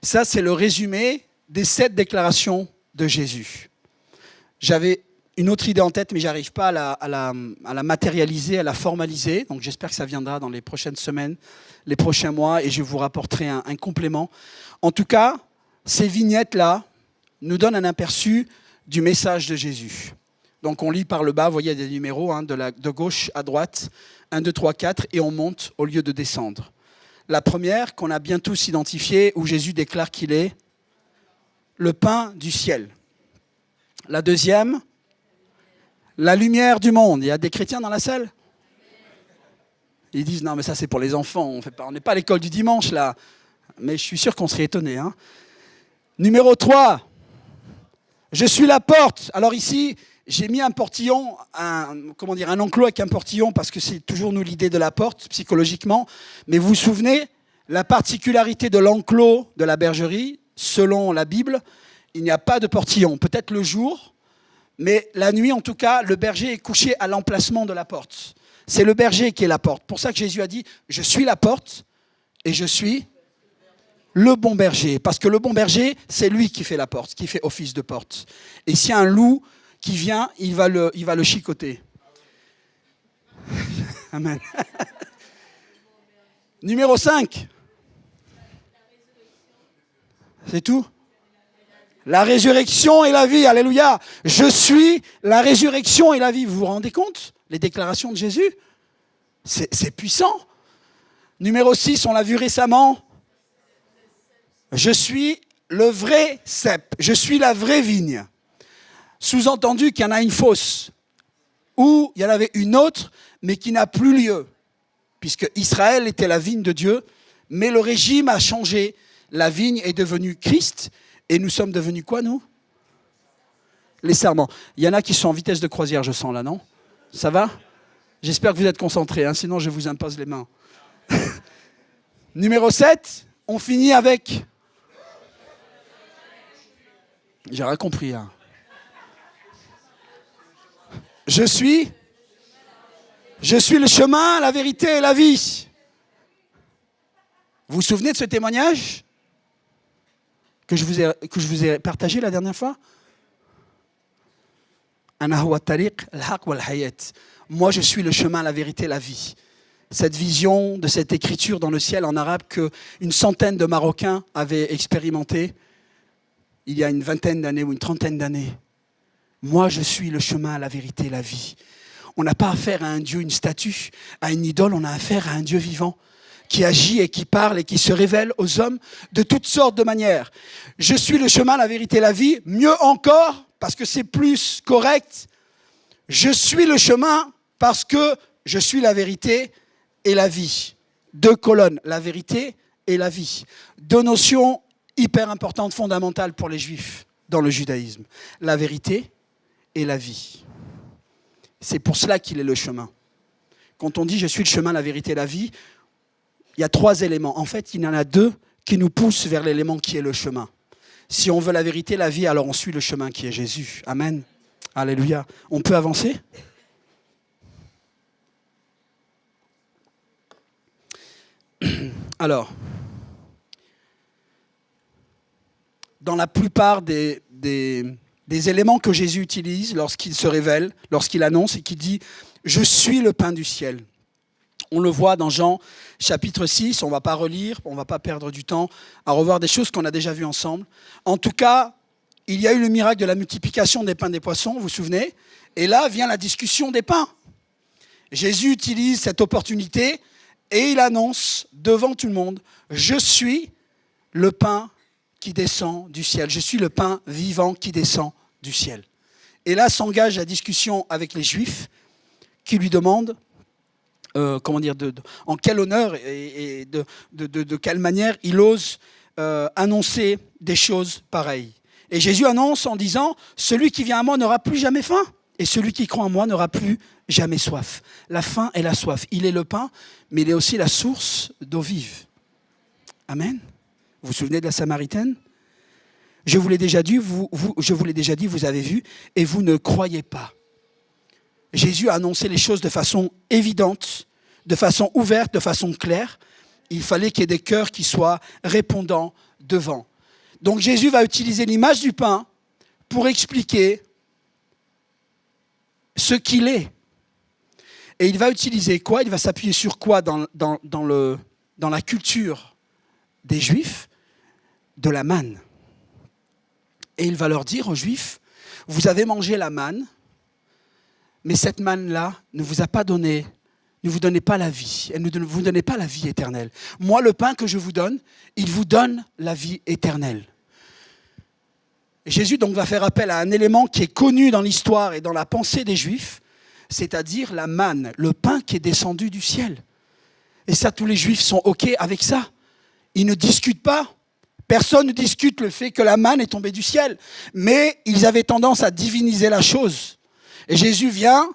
Ça, c'est le résumé des 7 déclarations de Jésus. J'avais une autre idée en tête, mais je n'arrive pas à la matérialiser, à la formaliser. Donc j'espère que ça viendra dans les prochaines semaines, les prochains mois, et je vous rapporterai un complément. En tout cas, ces vignettes-là nous donnent un aperçu du message de Jésus. Donc on lit par le bas, vous voyez, il y a des numéros de gauche à droite, 1, 2, 3, 4, et on monte au lieu de descendre. La première, qu'on a bien tous identifiée, où Jésus déclare qu'il est le pain du ciel. La deuxième, la lumière du monde. Il y a des chrétiens dans la salle ? Ils disent, non mais ça c'est pour les enfants, on n'est pas à l'école du dimanche là. Mais je suis sûr qu'on serait étonnés. Hein. Numéro 3, je suis la porte. Alors ici, j'ai mis un portillon, un enclos avec un portillon, parce que c'est toujours nous l'idée de la porte, psychologiquement. Mais vous vous souvenez, la particularité de l'enclos de la bergerie, selon la Bible, il n'y a pas de portillon. Peut-être le jour, mais la nuit, en tout cas, le berger est couché à l'emplacement de la porte. C'est le berger qui est la porte. Pour ça que Jésus a dit, je suis la porte et je suis le bon berger. Parce que le bon berger, c'est lui qui fait la porte, qui fait office de porte. Et s'il y a un loup qui vient, il va le chicoter. Amen. Numéro 5. C'est tout ? La résurrection et la vie, alléluia. Je suis la résurrection et la vie. Vous vous rendez compte ? Les déclarations de Jésus, c'est puissant. Numéro 6, on l'a vu récemment. Je suis le vrai cep. Je suis la vraie vigne. Sous-entendu qu'il y en a une fausse. Ou il y en avait une autre, mais qui n'a plus lieu. Puisque Israël était la vigne de Dieu, mais le régime a changé. La vigne est devenue Christ. Et nous sommes devenus quoi, nous ? Les serments. Il y en a qui sont en vitesse de croisière, je sens là, non? Ça va? J'espère que vous êtes concentrés, hein, sinon je vous impose les mains. Numéro 7, on finit avec... J'ai rien compris. Hein. Je suis le chemin, la vérité et la vie. Vous vous souvenez de ce témoignage que je vous ai partagé la dernière fois? Moi, je suis le chemin, la vérité, la vie. Cette vision de cette écriture dans le ciel en arabe qu'une centaine de Marocains avaient expérimenté il y a une vingtaine d'années ou une trentaine d'années. Moi, je suis le chemin, la vérité, la vie. On n'a pas affaire à un Dieu, une statue, à une idole, on a affaire à un Dieu vivant qui agit et qui parle et qui se révèle aux hommes de toutes sortes de manières. Je suis le chemin, la vérité, la vie. Mieux encore, parce que c'est plus correct, je suis le chemin parce que je suis la vérité et la vie. 2 colonnes, la vérité et la vie. 2 notions hyper importantes, fondamentales pour les Juifs dans le judaïsme. La vérité et la vie. C'est pour cela qu'il est le chemin. Quand on dit « je suis le chemin, la vérité et la vie », il y a 3 éléments. En fait, il y en a 2 qui nous poussent vers l'élément qui est le chemin. Si on veut la vérité, la vie, alors on suit le chemin qui est Jésus. Amen. Alléluia. On peut avancer ? Alors, dans la plupart des éléments que Jésus utilise lorsqu'il se révèle, lorsqu'il annonce et qu'il dit « Je suis le pain du ciel ». On le voit dans Jean chapitre 6, on ne va pas relire, on ne va pas perdre du temps à revoir des choses qu'on a déjà vues ensemble. En tout cas, il y a eu le miracle de la multiplication des pains et des poissons, vous vous souvenez? Et là vient la discussion des pains. Jésus utilise cette opportunité et il annonce devant tout le monde « Je suis le pain qui descend du ciel. Je suis le pain vivant qui descend du ciel. » Et là s'engage la discussion avec les Juifs qui lui demandent en quel honneur et de quelle manière il ose annoncer des choses pareilles. Et Jésus annonce en disant « Celui qui vient à moi n'aura plus jamais faim, et celui qui croit en moi n'aura plus jamais soif. » La faim et la soif. Il est le pain, mais il est aussi la source d'eau vive. Amen. Vous vous souvenez de la Samaritaine? Je vous l'ai déjà dit, vous avez vu, et vous ne croyez pas. Jésus a annoncé les choses de façon évidente, de façon ouverte, de façon claire. Il fallait qu'il y ait des cœurs qui soient répondants devant. Donc Jésus va utiliser l'image du pain pour expliquer ce qu'il est. Et il va utiliser quoi? Il va s'appuyer sur quoi dans la culture des Juifs? De la manne. Et il va leur dire aux Juifs, vous avez mangé la manne, mais cette manne-là ne vous a pas donné, ne vous donnez pas la vie. Elle ne vous donne pas la vie éternelle. Moi, le pain que je vous donne, il vous donne la vie éternelle. Et Jésus donc va faire appel à un élément qui est connu dans l'histoire et dans la pensée des Juifs, c'est-à-dire la manne, le pain qui est descendu du ciel. Et ça, tous les Juifs sont OK avec ça. Ils ne discutent pas. Personne ne discute le fait que la manne est tombée du ciel. Mais ils avaient tendance à diviniser la chose. Et Jésus vient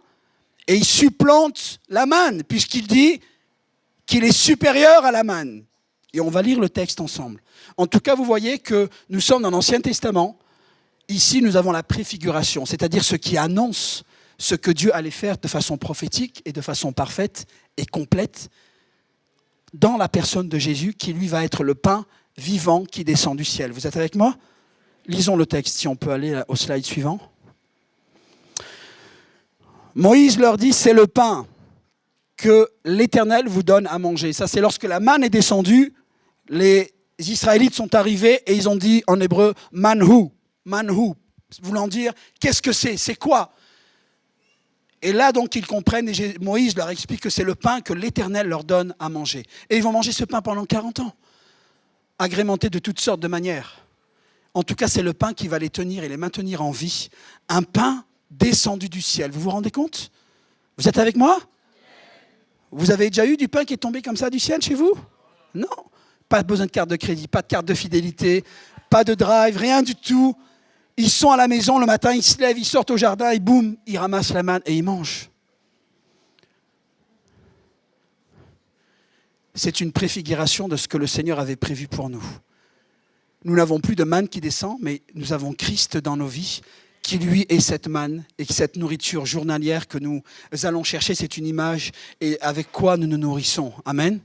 et il supplante la manne, puisqu'il dit qu'il est supérieur à la manne. Et on va lire le texte ensemble. En tout cas, vous voyez que nous sommes dans l'Ancien Testament. Ici, nous avons la préfiguration, c'est-à-dire ce qui annonce ce que Dieu allait faire de façon prophétique et de façon parfaite et complète dans la personne de Jésus, qui lui va être le pain vivant qui descend du ciel. Vous êtes avec moi? Lisons le texte, si on peut aller au slide suivant. Moïse leur dit, c'est le pain que l'Éternel vous donne à manger. Ça, c'est lorsque la manne est descendue, les Israélites sont arrivés et ils ont dit en hébreu, manhu, voulant dire, qu'est-ce que c'est quoi? Et là, donc, ils comprennent, et Moïse leur explique que c'est le pain que l'Éternel leur donne à manger. Et ils vont manger ce pain pendant 40 ans, agrémenté de toutes sortes de manières. En tout cas, c'est le pain qui va les tenir et les maintenir en vie. Un pain descendu du ciel. Vous vous rendez compte? Vous êtes avec moi? Vous avez déjà eu du pain qui est tombé comme ça du ciel chez vous? Non. Pas besoin de carte de crédit, pas de carte de fidélité, pas de drive, rien du tout. Ils sont à la maison le matin, ils se lèvent, ils sortent au jardin et boum, ils ramassent la manne et ils mangent. C'est une préfiguration de ce que le Seigneur avait prévu pour nous. Nous n'avons plus de manne qui descend, mais nous avons Christ dans nos vies, qui lui est cette manne et cette nourriture journalière que nous allons chercher. C'est une image et avec quoi nous nous nourrissons. Amen.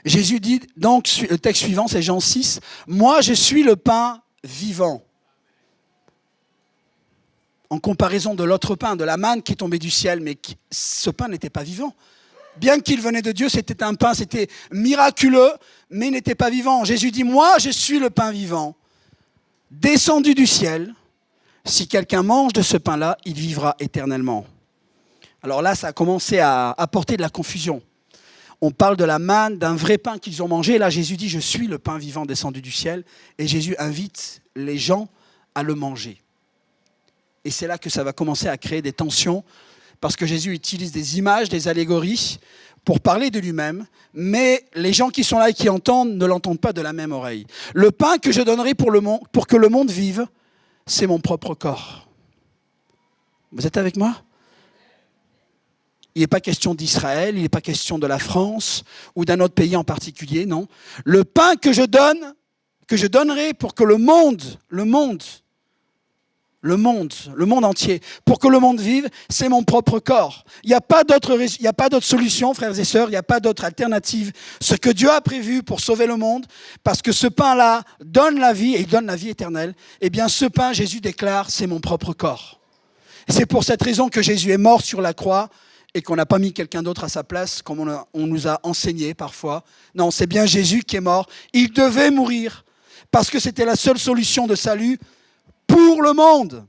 Jésus dit, donc, le texte suivant, c'est Jean 6, « Moi, je suis le pain vivant. » En comparaison de l'autre pain, de la manne qui est tombée du ciel, mais ce pain n'était pas vivant. Bien qu'il venait de Dieu, c'était un pain, c'était miraculeux, mais il n'était pas vivant. Jésus dit, moi je suis le pain vivant, descendu du ciel. Si quelqu'un mange de ce pain-là, il vivra éternellement. Alors là, ça a commencé à apporter de la confusion. On parle de la manne, d'un vrai pain qu'ils ont mangé. Là, Jésus dit, je suis le pain vivant descendu du ciel. Et Jésus invite les gens à le manger. Et c'est là que ça va commencer à créer des tensions, parce que Jésus utilise des images, des allégories pour parler de lui-même, mais les gens qui sont là et qui entendent ne l'entendent pas de la même oreille. Le pain que je donnerai pour que le monde vive, c'est mon propre corps. Vous êtes avec moi ? Il n'est pas question d'Israël, il n'est pas question de la France ou d'un autre pays en particulier, non. Le pain que je donnerai pour que le monde entier, pour que le monde vive, c'est mon propre corps. Il n'y a pas d'autre solution, frères et sœurs, il n'y a pas d'autre alternative. Ce que Dieu a prévu pour sauver le monde, parce que ce pain-là donne la vie, et il donne la vie éternelle, eh bien ce pain, Jésus déclare, c'est mon propre corps. Et c'est pour cette raison que Jésus est mort sur la croix, et qu'on n'a pas mis quelqu'un d'autre à sa place, comme on nous a enseigné parfois. Non, c'est bien Jésus qui est mort. Il devait mourir, parce que c'était la seule solution de salut pour le monde.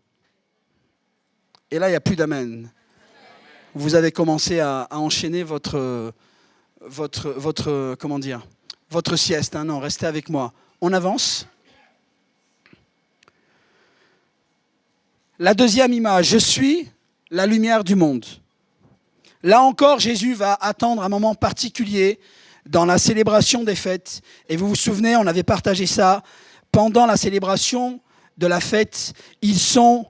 Et là, il n'y a plus d'amen. Vous avez commencé à enchaîner votre sieste. Hein, non, restez avec moi. On avance. La deuxième image, je suis la lumière du monde. Là encore, Jésus va attendre un moment particulier dans la célébration des fêtes. Et vous vous souvenez, on avait partagé ça pendant la célébration de la fête, ils sont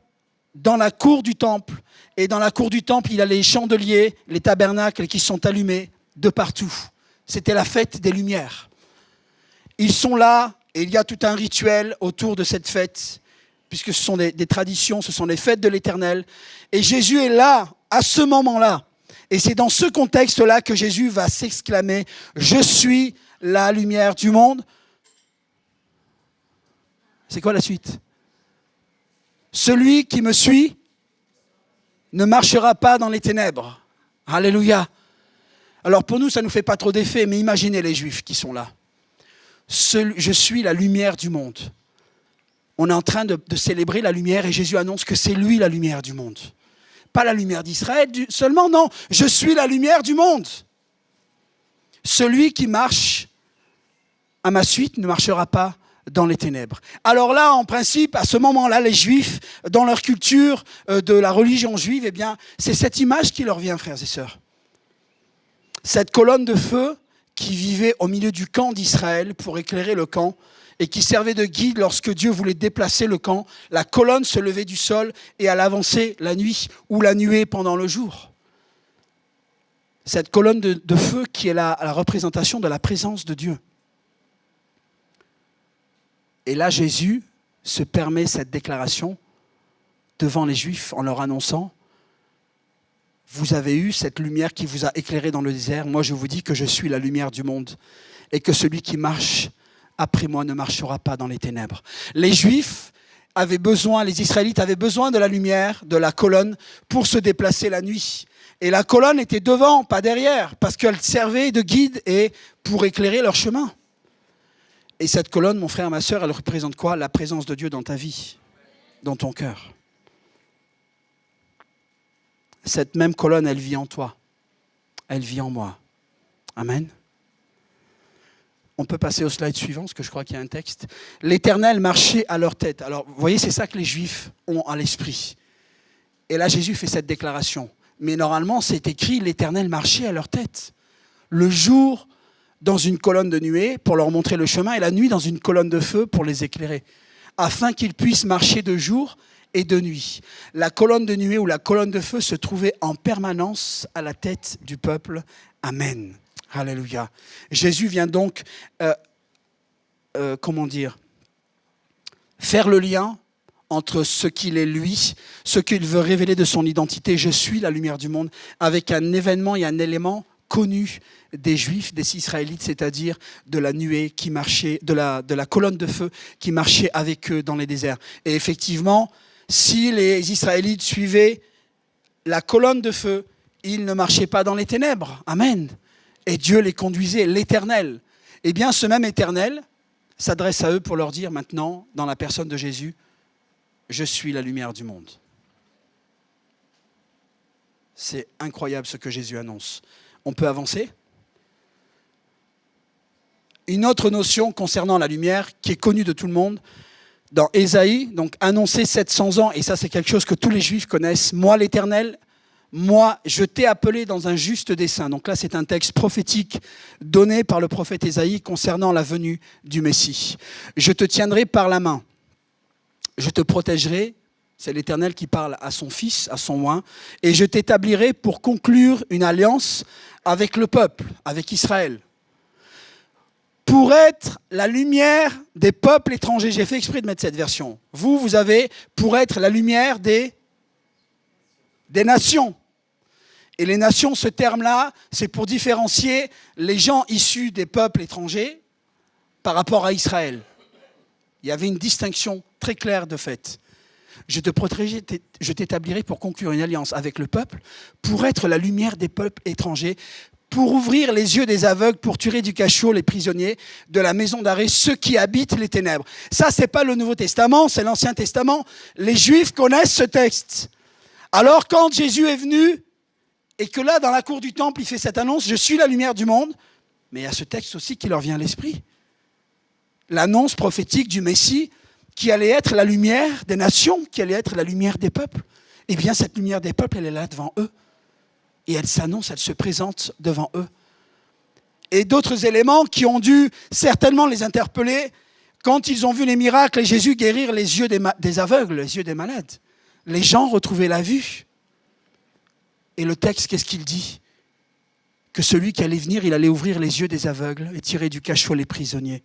dans la cour du temple. Et dans la cour du temple, il y a les chandeliers, les tabernacles qui sont allumés de partout. C'était la fête des Lumières. Ils sont là et il y a tout un rituel autour de cette fête, puisque ce sont des traditions, ce sont les fêtes de l'Éternel. Et Jésus est là, à ce moment-là. Et c'est dans ce contexte-là que Jésus va s'exclamer « Je suis la lumière du monde ». C'est quoi la suite ? Celui qui me suit ne marchera pas dans les ténèbres. Alléluia. Alors pour nous, ça ne nous fait pas trop d'effet, mais imaginez les Juifs qui sont là. Je suis la lumière du monde. On est en train de célébrer la lumière et Jésus annonce que c'est lui la lumière du monde. Pas la lumière d'Israël seulement, non. Je suis la lumière du monde. Celui qui marche à ma suite ne marchera pas dans les ténèbres. Alors là, en principe, à ce moment-là, les Juifs, dans leur culture de la religion juive, eh bien, c'est cette image qui leur vient, frères et sœurs. Cette colonne de feu qui vivait au milieu du camp d'Israël pour éclairer le camp et qui servait de guide lorsque Dieu voulait déplacer le camp. La colonne se levait du sol et elle avançait la nuit ou la nuée pendant le jour. Cette colonne de feu qui est la représentation de la présence de Dieu. Et là, Jésus se permet cette déclaration devant les Juifs en leur annonçant « Vous avez eu cette lumière qui vous a éclairé dans le désert. Moi, je vous dis que je suis la lumière du monde et que celui qui marche après moi ne marchera pas dans les ténèbres. » Les Juifs avaient besoin, les Israélites avaient besoin de la lumière, de la colonne pour se déplacer la nuit. Et la colonne était devant, pas derrière, parce qu'elle servait de guide et pour éclairer leur chemin. Et cette colonne, mon frère, ma sœur, elle représente quoi ? La présence de Dieu dans ta vie, dans ton cœur. Cette même colonne, elle vit en toi. Elle vit en moi. Amen. On peut passer au slide suivant, parce que je crois qu'il y a un texte. L'Éternel marchait à leur tête. Alors, vous voyez, c'est ça que les Juifs ont à l'esprit. Et là, Jésus fait cette déclaration. Mais normalement, c'est écrit, l'Éternel marchait à leur tête. Le jour, dans une colonne de nuée pour leur montrer le chemin, et la nuit dans une colonne de feu pour les éclairer. afin qu'ils puissent marcher de jour et de nuit. La colonne de nuée ou la colonne de feu se trouvait en permanence à la tête du peuple. Amen. Alléluia. Jésus vient donc, faire le lien entre ce qu'il est lui, ce qu'il veut révéler de son identité, je suis la lumière du monde, avec un événement et un élément connu des Juifs, des Israélites, c'est-à-dire de la nuée qui marchait, de la colonne de feu qui marchait avec eux dans les déserts. Et effectivement, si les Israélites suivaient la colonne de feu, ils ne marchaient pas dans les ténèbres. Amen. Et Dieu les conduisait, l'Éternel. Eh bien, ce même Éternel s'adresse à eux pour leur dire maintenant, dans la personne de Jésus, je suis la lumière du monde. C'est incroyable ce que Jésus annonce. On peut avancer ? Une autre notion concernant la lumière qui est connue de tout le monde, dans Ésaïe, donc annoncé 700 ans, et ça c'est quelque chose que tous les Juifs connaissent, moi l'Éternel, moi je t'ai appelé dans un juste dessein. Donc là c'est un texte prophétique donné par le prophète Ésaïe concernant la venue du Messie. Je te tiendrai par la main. Je te protégerai, c'est l'Éternel qui parle à son fils, à son oint, et je t'établirai pour conclure une alliance avec le peuple, avec Israël. Pour être la lumière des peuples étrangers. J'ai fait exprès de mettre cette version. Vous avez pour être la lumière des nations. Et les nations, ce terme-là, c'est pour différencier les gens issus des peuples étrangers par rapport à Israël. Il y avait une distinction très claire de fait. Je te protégerai, je t'établirai pour conclure une alliance avec le peuple, pour être la lumière des peuples étrangers, pour ouvrir les yeux des aveugles, pour tirer du cachot les prisonniers de la maison d'arrêt, ceux qui habitent les ténèbres. Ça, c'est pas le Nouveau Testament, c'est l'Ancien Testament. Les Juifs connaissent ce texte. Alors, quand Jésus est venu, et que là, dans la cour du temple, il fait cette annonce, je suis la lumière du monde, mais il y a ce texte aussi qui leur vient à l'esprit. L'annonce prophétique du Messie qui allait être la lumière des nations, qui allait être la lumière des peuples. Eh bien, cette lumière des peuples, elle est là devant eux. Et elle s'annonce, elle se présente devant eux. Et d'autres éléments qui ont dû certainement les interpeller quand ils ont vu les miracles et Jésus guérir les yeux des aveugles, les yeux des malades. Les gens retrouvaient la vue. Et le texte, qu'est-ce qu'il dit ? Que celui qui allait venir, il allait ouvrir les yeux des aveugles et tirer du cachot les prisonniers.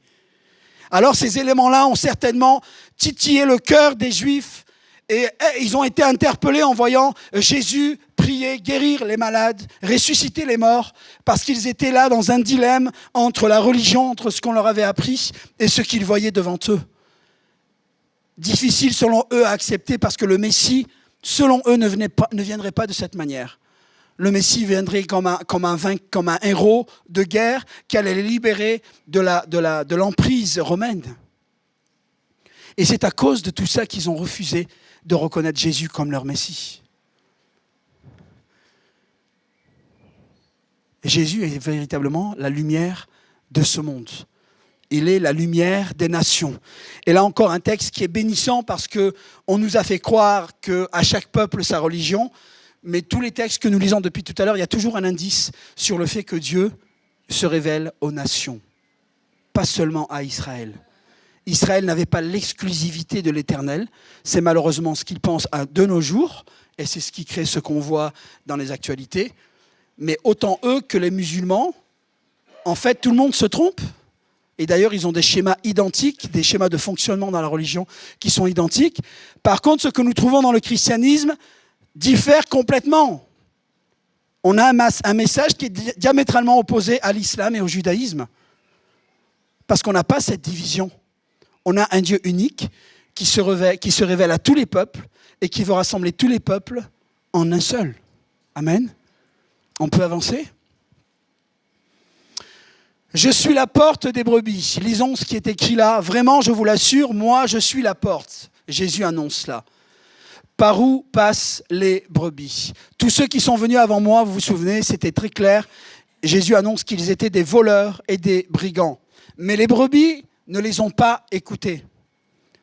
Alors ces éléments-là ont certainement titillé le cœur des Juifs et ils ont été interpellés en voyant Jésus prier, guérir les malades, ressusciter les morts, parce qu'ils étaient là dans un dilemme entre la religion, entre ce qu'on leur avait appris et ce qu'ils voyaient devant eux. Difficile selon eux à accepter parce que le Messie, selon eux, ne viendrait pas de cette manière. Le Messie viendrait comme un héros de guerre qui allait les libérer de l'emprise romaine. Et c'est à cause de tout ça qu'ils ont refusé de reconnaître Jésus comme leur Messie. Jésus est véritablement la lumière de ce monde. Il est la lumière des nations. Et là encore un texte qui est bénissant parce qu'on nous a fait croire qu'à chaque peuple sa religion. Mais tous les textes que nous lisons depuis tout à l'heure, il y a toujours un indice sur le fait que Dieu se révèle aux nations, pas seulement à Israël. Israël n'avait pas l'exclusivité de l'Éternel. C'est malheureusement ce qu'ils pensent de nos jours, et c'est ce qui crée ce qu'on voit dans les actualités. Mais autant eux que les musulmans, en fait, tout le monde se trompe. Et d'ailleurs, ils ont des schémas identiques, des schémas de fonctionnement dans la religion qui sont identiques. Par contre, ce que nous trouvons dans le christianisme diffère complètement. On a un message qui est diamétralement opposé à l'islam et au judaïsme. Parce qu'on n'a pas cette division. On a un Dieu unique qui se révèle à tous les peuples et qui veut rassembler tous les peuples en un seul. Amen. On peut avancer ? Je suis la porte des brebis. Lisons ce qui est écrit là. Vraiment, je vous l'assure, moi, je suis la porte. Jésus annonce cela. Par où passent les brebis ? Tous ceux qui sont venus avant moi, vous vous souvenez, c'était très clair. Jésus annonce qu'ils étaient des voleurs et des brigands. Mais les brebis ne les ont pas écoutés.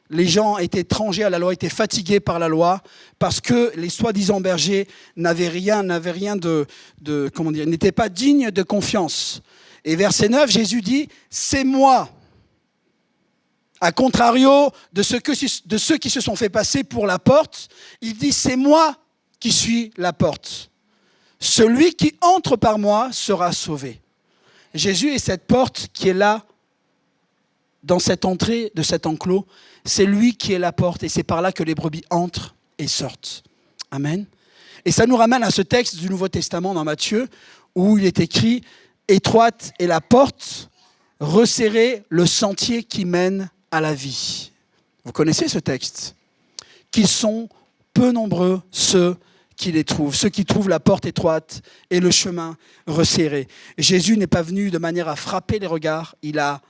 Les gens étaient étrangers à la loi, étaient fatigués par la loi, parce que les soi-disant bergers n'avaient rien n'étaient pas dignes de confiance. Et verset 9, Jésus dit, c'est moi. À contrario de ceux qui se sont fait passer pour la porte, il dit « c'est moi qui suis la porte. Celui qui entre par moi sera sauvé. » Jésus est cette porte qui est là, dans cette entrée de cet enclos. C'est lui qui est la porte et c'est par là que les brebis entrent et sortent. Amen. Et ça nous ramène à ce texte du Nouveau Testament dans Matthieu où il est écrit « Étroite est la porte, resserré le sentier qui mène à la vie. » Vous connaissez ce texte ? Qu'ils sont peu nombreux ceux qui les trouvent, ceux qui trouvent la porte étroite et le chemin resserré. Jésus n'est pas venu de manière à frapper les regards, il a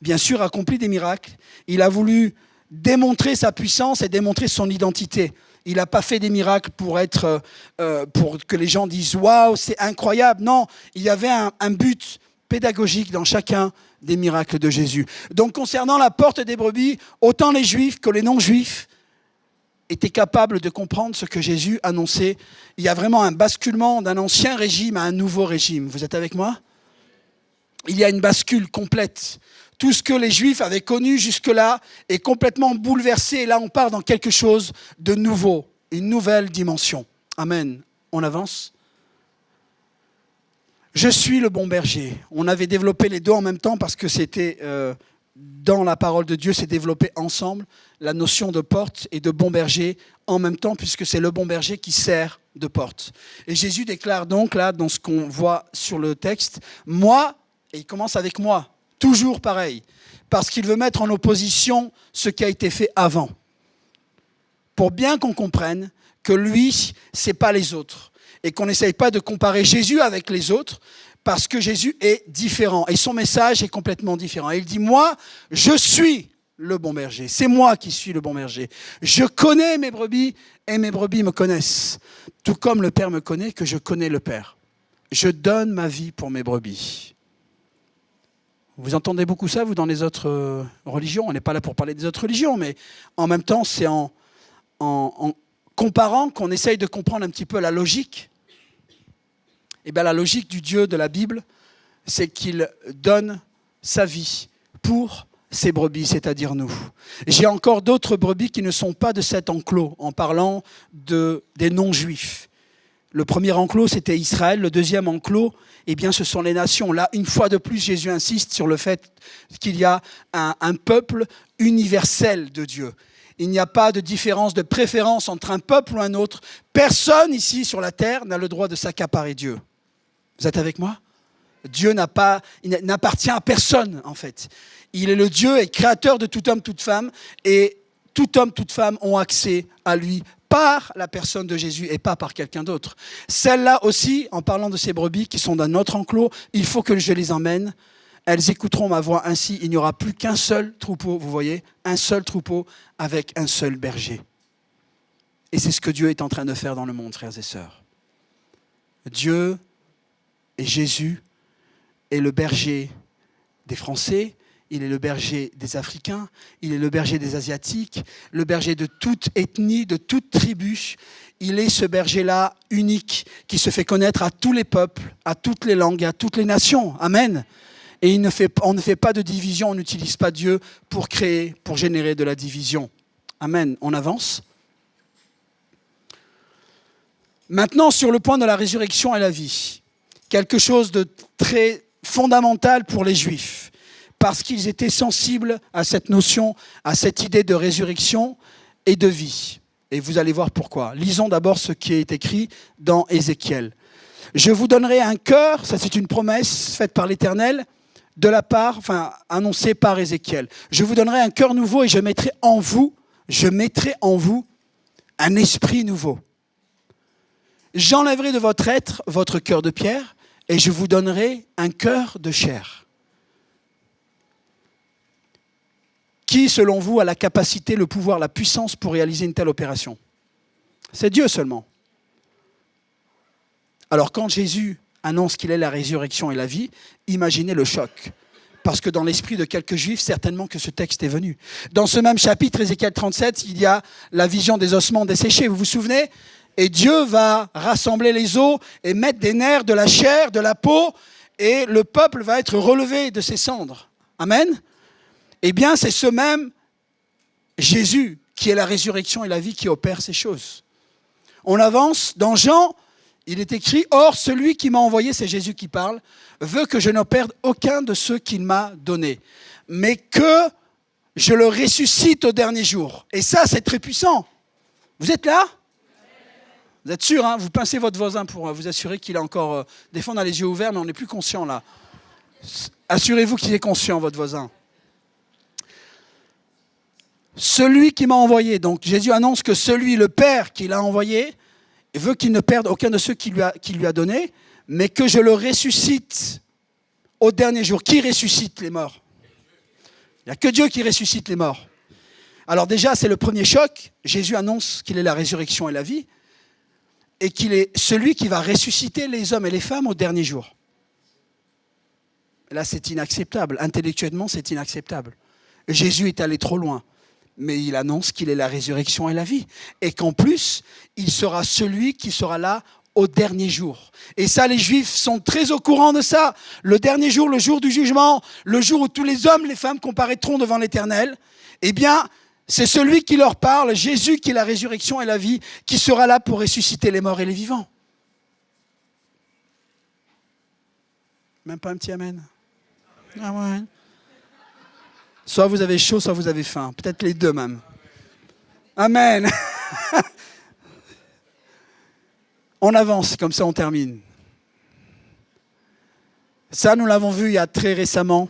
bien sûr accompli des miracles, il a voulu démontrer sa puissance et démontrer son identité. Il n'a pas fait des miracles pour que les gens disent « Waouh, c'est incroyable ». Non, il y avait un but pédagogique dans chacun des miracles de Jésus. Donc concernant la porte des brebis, autant les juifs que les non-juifs étaient capables de comprendre ce que Jésus annonçait. Il y a vraiment un basculement d'un ancien régime à un nouveau régime. Vous êtes avec moi ? Il y a une bascule complète. Tout ce que les Juifs avaient connu jusque-là est complètement bouleversé. Et là, on part dans quelque chose de nouveau, une nouvelle dimension. Amen. On avance ? Je suis le bon berger. On avait développé les deux en même temps parce que c'était dans la parole de Dieu, c'est développé ensemble la notion de porte et de bon berger en même temps puisque c'est le bon berger qui sert de porte. Et Jésus déclare donc là, dans ce qu'on voit sur le texte, « Moi », et il commence avec « moi », toujours pareil, parce qu'il veut mettre en opposition ce qui a été fait avant, pour bien qu'on comprenne que lui, c'est pas les autres, et qu'on n'essaye pas de comparer Jésus avec les autres, parce que Jésus est différent, et son message est complètement différent. Et il dit, moi, je suis le bon berger, c'est moi qui suis le bon berger. Je connais mes brebis, et mes brebis me connaissent, tout comme le Père me connaît, que je connais le Père. Je donne ma vie pour mes brebis. Vous entendez beaucoup ça, vous, dans les autres religions ? On n'est pas là pour parler des autres religions, mais en même temps, c'est en comparant qu'on essaye de comprendre un petit peu la logique. Et bien, la logique du Dieu de la Bible, c'est qu'il donne sa vie pour ses brebis, c'est-à-dire nous. J'ai encore d'autres brebis qui ne sont pas de cet enclos, en parlant des non-juifs. Le premier enclos, c'était Israël. Le deuxième enclos, eh bien, ce sont les nations. Là, une fois de plus, Jésus insiste sur le fait qu'il y a un peuple universel de Dieu. Il n'y a pas de différence de préférence entre un peuple ou un autre. Personne ici sur la terre n'a le droit de s'accaparer Dieu. Vous êtes avec moi ? Dieu n'appartient à personne, en fait. Il est le Dieu et créateur de tout homme, toute femme. Et tout homme, toute femme ont accès à lui par la personne de Jésus et pas par quelqu'un d'autre. Celles-là aussi, en parlant de ces brebis qui sont dans notre enclos, il faut que je les emmène. Elles écouteront ma voix, ainsi il n'y aura plus qu'un seul troupeau, vous voyez, un seul troupeau avec un seul berger. Et c'est ce que Dieu est en train de faire dans le monde, frères et sœurs. Dieu et Jésus est le berger des Français, il est le berger des Africains, il est le berger des Asiatiques, le berger de toute ethnie, de toute tribu. Il est ce berger-là unique qui se fait connaître à tous les peuples, à toutes les langues, à toutes les nations. Amen. Et on ne fait pas de division, on n'utilise pas Dieu pour créer, pour générer de la division. Amen. On avance. Maintenant, sur le point de la résurrection et la vie, quelque chose de très fondamental pour les Juifs, parce qu'ils étaient sensibles à cette notion, à cette idée de résurrection et de vie. Et vous allez voir pourquoi. Lisons d'abord ce qui est écrit dans Ézéchiel. « Je vous donnerai un cœur », ça c'est une promesse faite par l'Éternel, annoncée par Ézéchiel. « Je vous donnerai un cœur nouveau et je mettrai en vous un esprit nouveau. J'enlèverai de votre être votre cœur de pierre et je vous donnerai un cœur de chair. » Qui, selon vous, a la capacité, le pouvoir, la puissance pour réaliser une telle opération ? C'est Dieu seulement. Alors quand Jésus annonce qu'il est la résurrection et la vie, imaginez le choc. Parce que dans l'esprit de quelques Juifs, certainement que ce texte est venu. Dans ce même chapitre, Ézéchiel 37, il y a la vision des ossements desséchés. Vous vous souvenez ? Et Dieu va rassembler les os et mettre des nerfs, de la chair, de la peau, et le peuple va être relevé de ses cendres. Amen ? Eh bien, c'est ce même Jésus, qui est la résurrection et la vie, qui opère ces choses. On avance, dans Jean, il est écrit « Or, celui qui m'a envoyé, c'est Jésus qui parle, veut que je ne perde aucun de ceux qu'il m'a donnés, mais que je le ressuscite au dernier jour. » Et ça, c'est très puissant. Vous êtes là ? Vous êtes sûr, hein ? Vous pincez votre voisin pour vous assurer qu'il a encore... des fois, on a les yeux ouverts, mais on n'est plus conscient, là. Assurez-vous qu'il est conscient, votre voisin. Celui qui m'a envoyé, donc Jésus annonce que celui, le Père qui l'a envoyé, veut qu'il ne perde aucun de ceux qu'il lui a donné, mais que je le ressuscite au dernier jour. Qui ressuscite les morts ? Il n'y a que Dieu qui ressuscite les morts. Alors déjà, c'est le premier choc. Jésus annonce qu'il est la résurrection et la vie, et qu'il est celui qui va ressusciter les hommes et les femmes au dernier jour. Là, c'est inacceptable. Intellectuellement, c'est inacceptable. Jésus est allé trop loin. Mais il annonce qu'il est la résurrection et la vie. Et qu'en plus, il sera celui qui sera là au dernier jour. Et ça, les Juifs sont très au courant de ça. Le dernier jour, le jour du jugement, le jour où tous les hommes, les femmes comparaîtront devant l'Éternel, eh bien, c'est celui qui leur parle, Jésus qui est la résurrection et la vie, qui sera là pour ressusciter les morts et les vivants. Même pas un petit amen. Ah ouais. Soit vous avez chaud, soit vous avez faim. Peut-être les deux même. Amen. On avance, comme ça on termine. Ça, nous l'avons vu il y a très récemment.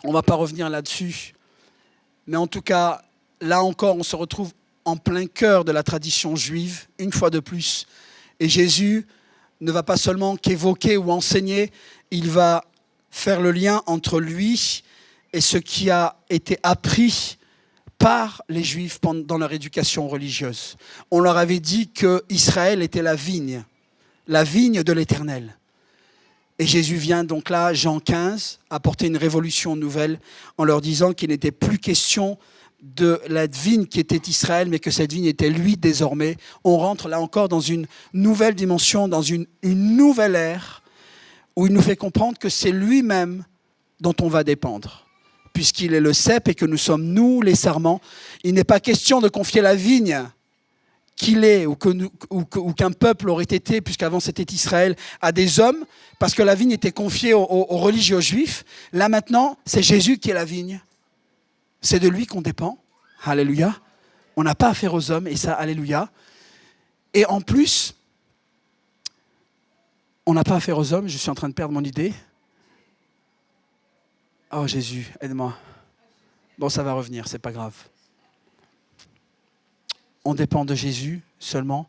On ne va pas revenir là-dessus. Mais en tout cas, là encore, on se retrouve en plein cœur de la tradition juive, une fois de plus. Et Jésus ne va pas seulement qu'évoquer ou enseigner, il va faire le lien entre lui et ce qui a été appris par les Juifs dans leur éducation religieuse. On leur avait dit qu'Israël était la vigne de l'Éternel. Et Jésus vient donc là, Jean 15, apporter une révolution nouvelle en leur disant qu'il n'était plus question de la vigne qui était Israël, mais que cette vigne était lui désormais. On rentre là encore dans une nouvelle dimension, dans une nouvelle ère, où il nous fait comprendre que c'est lui-même dont on va dépendre. Puisqu'il est le cep et que nous sommes nous les sarments, il n'est pas question de confier la vigne qu'il est ou qu'un peuple aurait été, puisqu'avant c'était Israël, à des hommes, parce que la vigne était confiée aux religieux juifs. Là maintenant, c'est Jésus qui est la vigne. C'est de lui qu'on dépend. Alléluia. On n'a pas affaire aux hommes, et ça, alléluia. Et en plus, on n'a pas affaire aux hommes, je suis en train de perdre mon idée. Oh Jésus, aide-moi. Bon, ça va revenir, c'est pas grave. On dépend de Jésus seulement,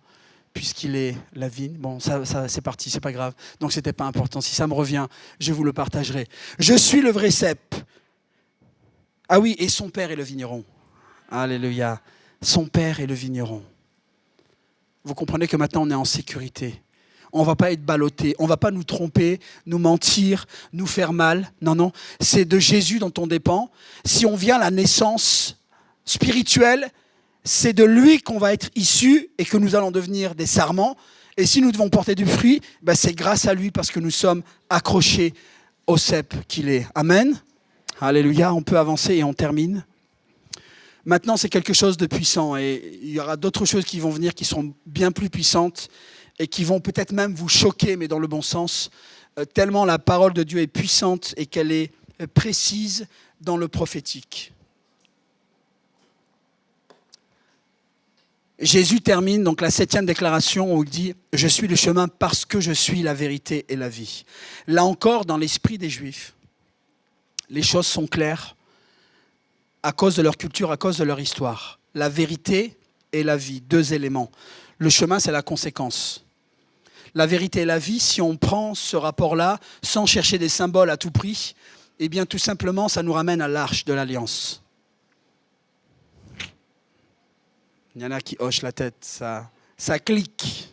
puisqu'il est la vigne. Bon, ça c'est parti, c'est pas grave. Donc c'était pas important. Si ça me revient, je vous le partagerai. Je suis le vrai cep. Ah oui, et son père est le vigneron. Alléluia. Son père est le vigneron. Vous comprenez que maintenant on est en sécurité. On ne va pas être ballotté, on ne va pas nous tromper, nous mentir, nous faire mal. Non, non, c'est de Jésus dont on dépend. Si on vient à la naissance spirituelle, c'est de lui qu'on va être issu et que nous allons devenir des sarments. Et si nous devons porter du fruit, c'est grâce à lui parce que nous sommes accrochés au cep qu'il est. Amen. Alléluia, on peut avancer et on termine. Maintenant, c'est quelque chose de puissant et il y aura d'autres choses qui vont venir qui seront bien plus puissantes et qui vont peut-être même vous choquer, mais dans le bon sens, tellement la parole de Dieu est puissante et qu'elle est précise dans le prophétique. Jésus termine donc la 7e déclaration où il dit « Je suis le chemin parce que je suis la vérité et la vie ». Là encore, dans l'esprit des Juifs, les choses sont claires à cause de leur culture, à cause de leur histoire. La vérité et la vie, deux éléments. Le chemin, c'est la conséquence. La vérité et la vie, si on prend ce rapport-là, sans chercher des symboles à tout prix, eh bien tout simplement, ça nous ramène à l'arche de l'Alliance. Il y en a qui hochent la tête, ça clique.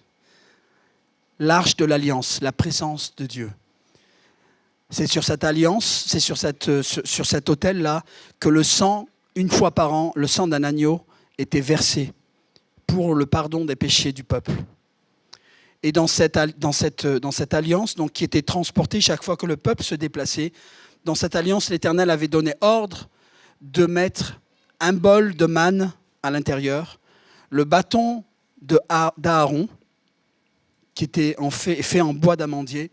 L'arche de l'Alliance, la présence de Dieu. C'est sur cette alliance, c'est sur cet autel-là que le sang, une fois par an, le sang d'un agneau était versé pour le pardon des péchés du peuple. Et dans cette alliance, donc, qui était transportée chaque fois que le peuple se déplaçait, dans cette alliance, l'Éternel avait donné ordre de mettre un bol de manne à l'intérieur, le bâton d'Aaron, qui était fait en bois d'amandier,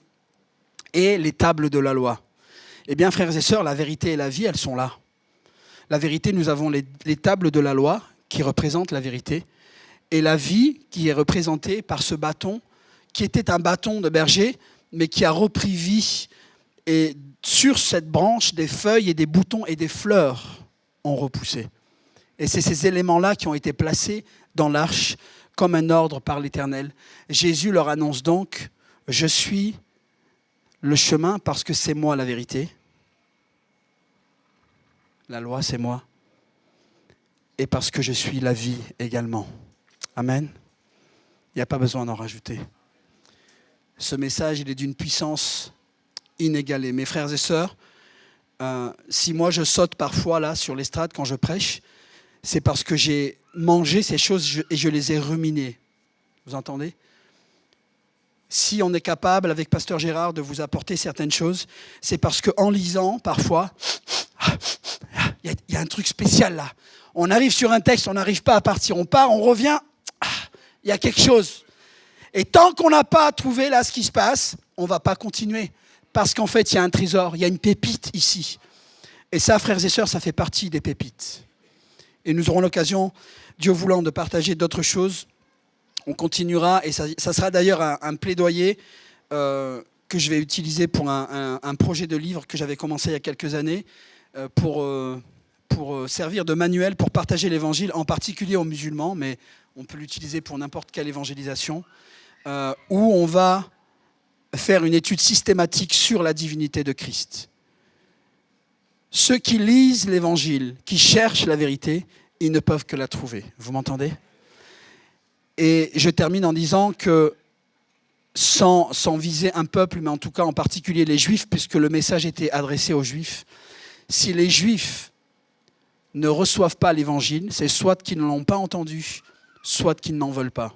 et les tables de la loi. Eh bien, frères et sœurs, la vérité et la vie, elles sont là. La vérité, nous avons les tables de la loi qui représentent la vérité, et la vie qui est représentée par ce bâton, qui était un bâton de berger, mais qui a repris vie. Et sur cette branche, des feuilles et des boutons et des fleurs ont repoussé. Et c'est ces éléments-là qui ont été placés dans l'arche comme un ordre par l'Éternel. Jésus leur annonce donc, je suis le chemin parce que c'est moi la vérité. La loi, c'est moi. Et parce que je suis la vie également. Amen. Il n'y a pas besoin d'en rajouter. Ce message, il est d'une puissance inégalée. Mes frères et sœurs, si moi je saute parfois là sur l'estrade quand je prêche, c'est parce que j'ai mangé ces choses et je les ai ruminées. Vous entendez ? Si on est capable, avec Pasteur Gérard, de vous apporter certaines choses, c'est parce qu'en lisant, parfois, il y a un truc spécial là. On arrive sur un texte, on n'arrive pas à partir. On part, on revient, il y a quelque chose. Et tant qu'on n'a pas trouvé là ce qui se passe, on ne va pas continuer. Parce qu'en fait, il y a un trésor, il y a une pépite ici. Et ça, frères et sœurs, ça fait partie des pépites. Et nous aurons l'occasion, Dieu voulant, de partager d'autres choses. On continuera, et ça sera d'ailleurs un plaidoyer que je vais utiliser pour un projet de livre que j'avais commencé il y a quelques années, pour servir de manuel pour partager l'évangile, en particulier aux musulmans, mais on peut l'utiliser pour n'importe quelle évangélisation, où on va faire une étude systématique sur la divinité de Christ. Ceux qui lisent l'évangile, qui cherchent la vérité, ils ne peuvent que la trouver. Vous m'entendez ? Et je termine en disant que, sans viser un peuple, mais en tout cas en particulier les Juifs, puisque le message était adressé aux Juifs, si les Juifs ne reçoivent pas l'évangile, c'est soit qu'ils ne l'ont pas entendu, soit qu'ils n'en veulent pas.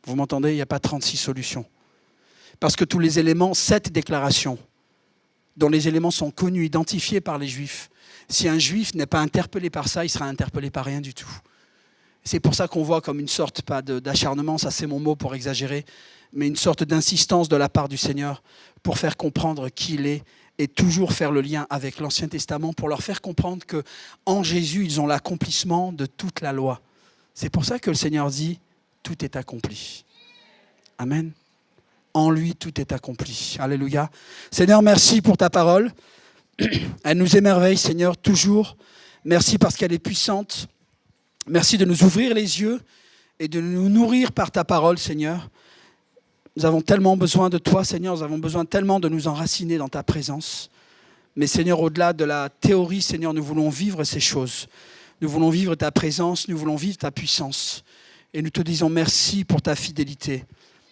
Vous m'entendez ? Il n'y a pas 36 solutions. Parce que tous les éléments, 7 déclarations, dont les éléments sont connus, identifiés par les Juifs. Si un Juif n'est pas interpellé par ça, il sera interpellé par rien du tout. C'est pour ça qu'on voit comme une sorte, pas d'acharnement, ça c'est mon mot pour exagérer, mais une sorte d'insistance de la part du Seigneur pour faire comprendre qui il est et toujours faire le lien avec l'Ancien Testament pour leur faire comprendre qu'en Jésus, ils ont l'accomplissement de toute la loi. C'est pour ça que le Seigneur dit, tout est accompli. Amen. En lui, tout est accompli. Alléluia. Seigneur, merci pour ta parole. Elle nous émerveille, Seigneur, toujours. Merci parce qu'elle est puissante. Merci de nous ouvrir les yeux et de nous nourrir par ta parole, Seigneur. Nous avons tellement besoin de toi, Seigneur. Nous avons besoin tellement de nous enraciner dans ta présence. Mais Seigneur, au-delà de la théorie, Seigneur, nous voulons vivre ces choses. Nous voulons vivre ta présence, nous voulons vivre ta puissance. Et nous te disons merci pour ta fidélité.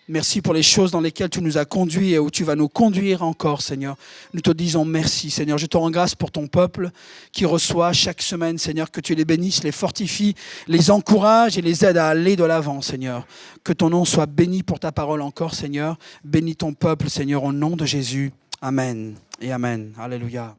Merci pour les choses dans lesquelles tu nous as conduits et où tu vas nous conduire encore, Seigneur. Nous te disons merci, Seigneur. Je te rends grâce pour ton peuple qui reçoit chaque semaine, Seigneur, que tu les bénisses, les fortifies, les encourages et les aides à aller de l'avant, Seigneur. Que ton nom soit béni pour ta parole encore, Seigneur. Bénis ton peuple, Seigneur, au nom de Jésus. Amen et amen. Alléluia.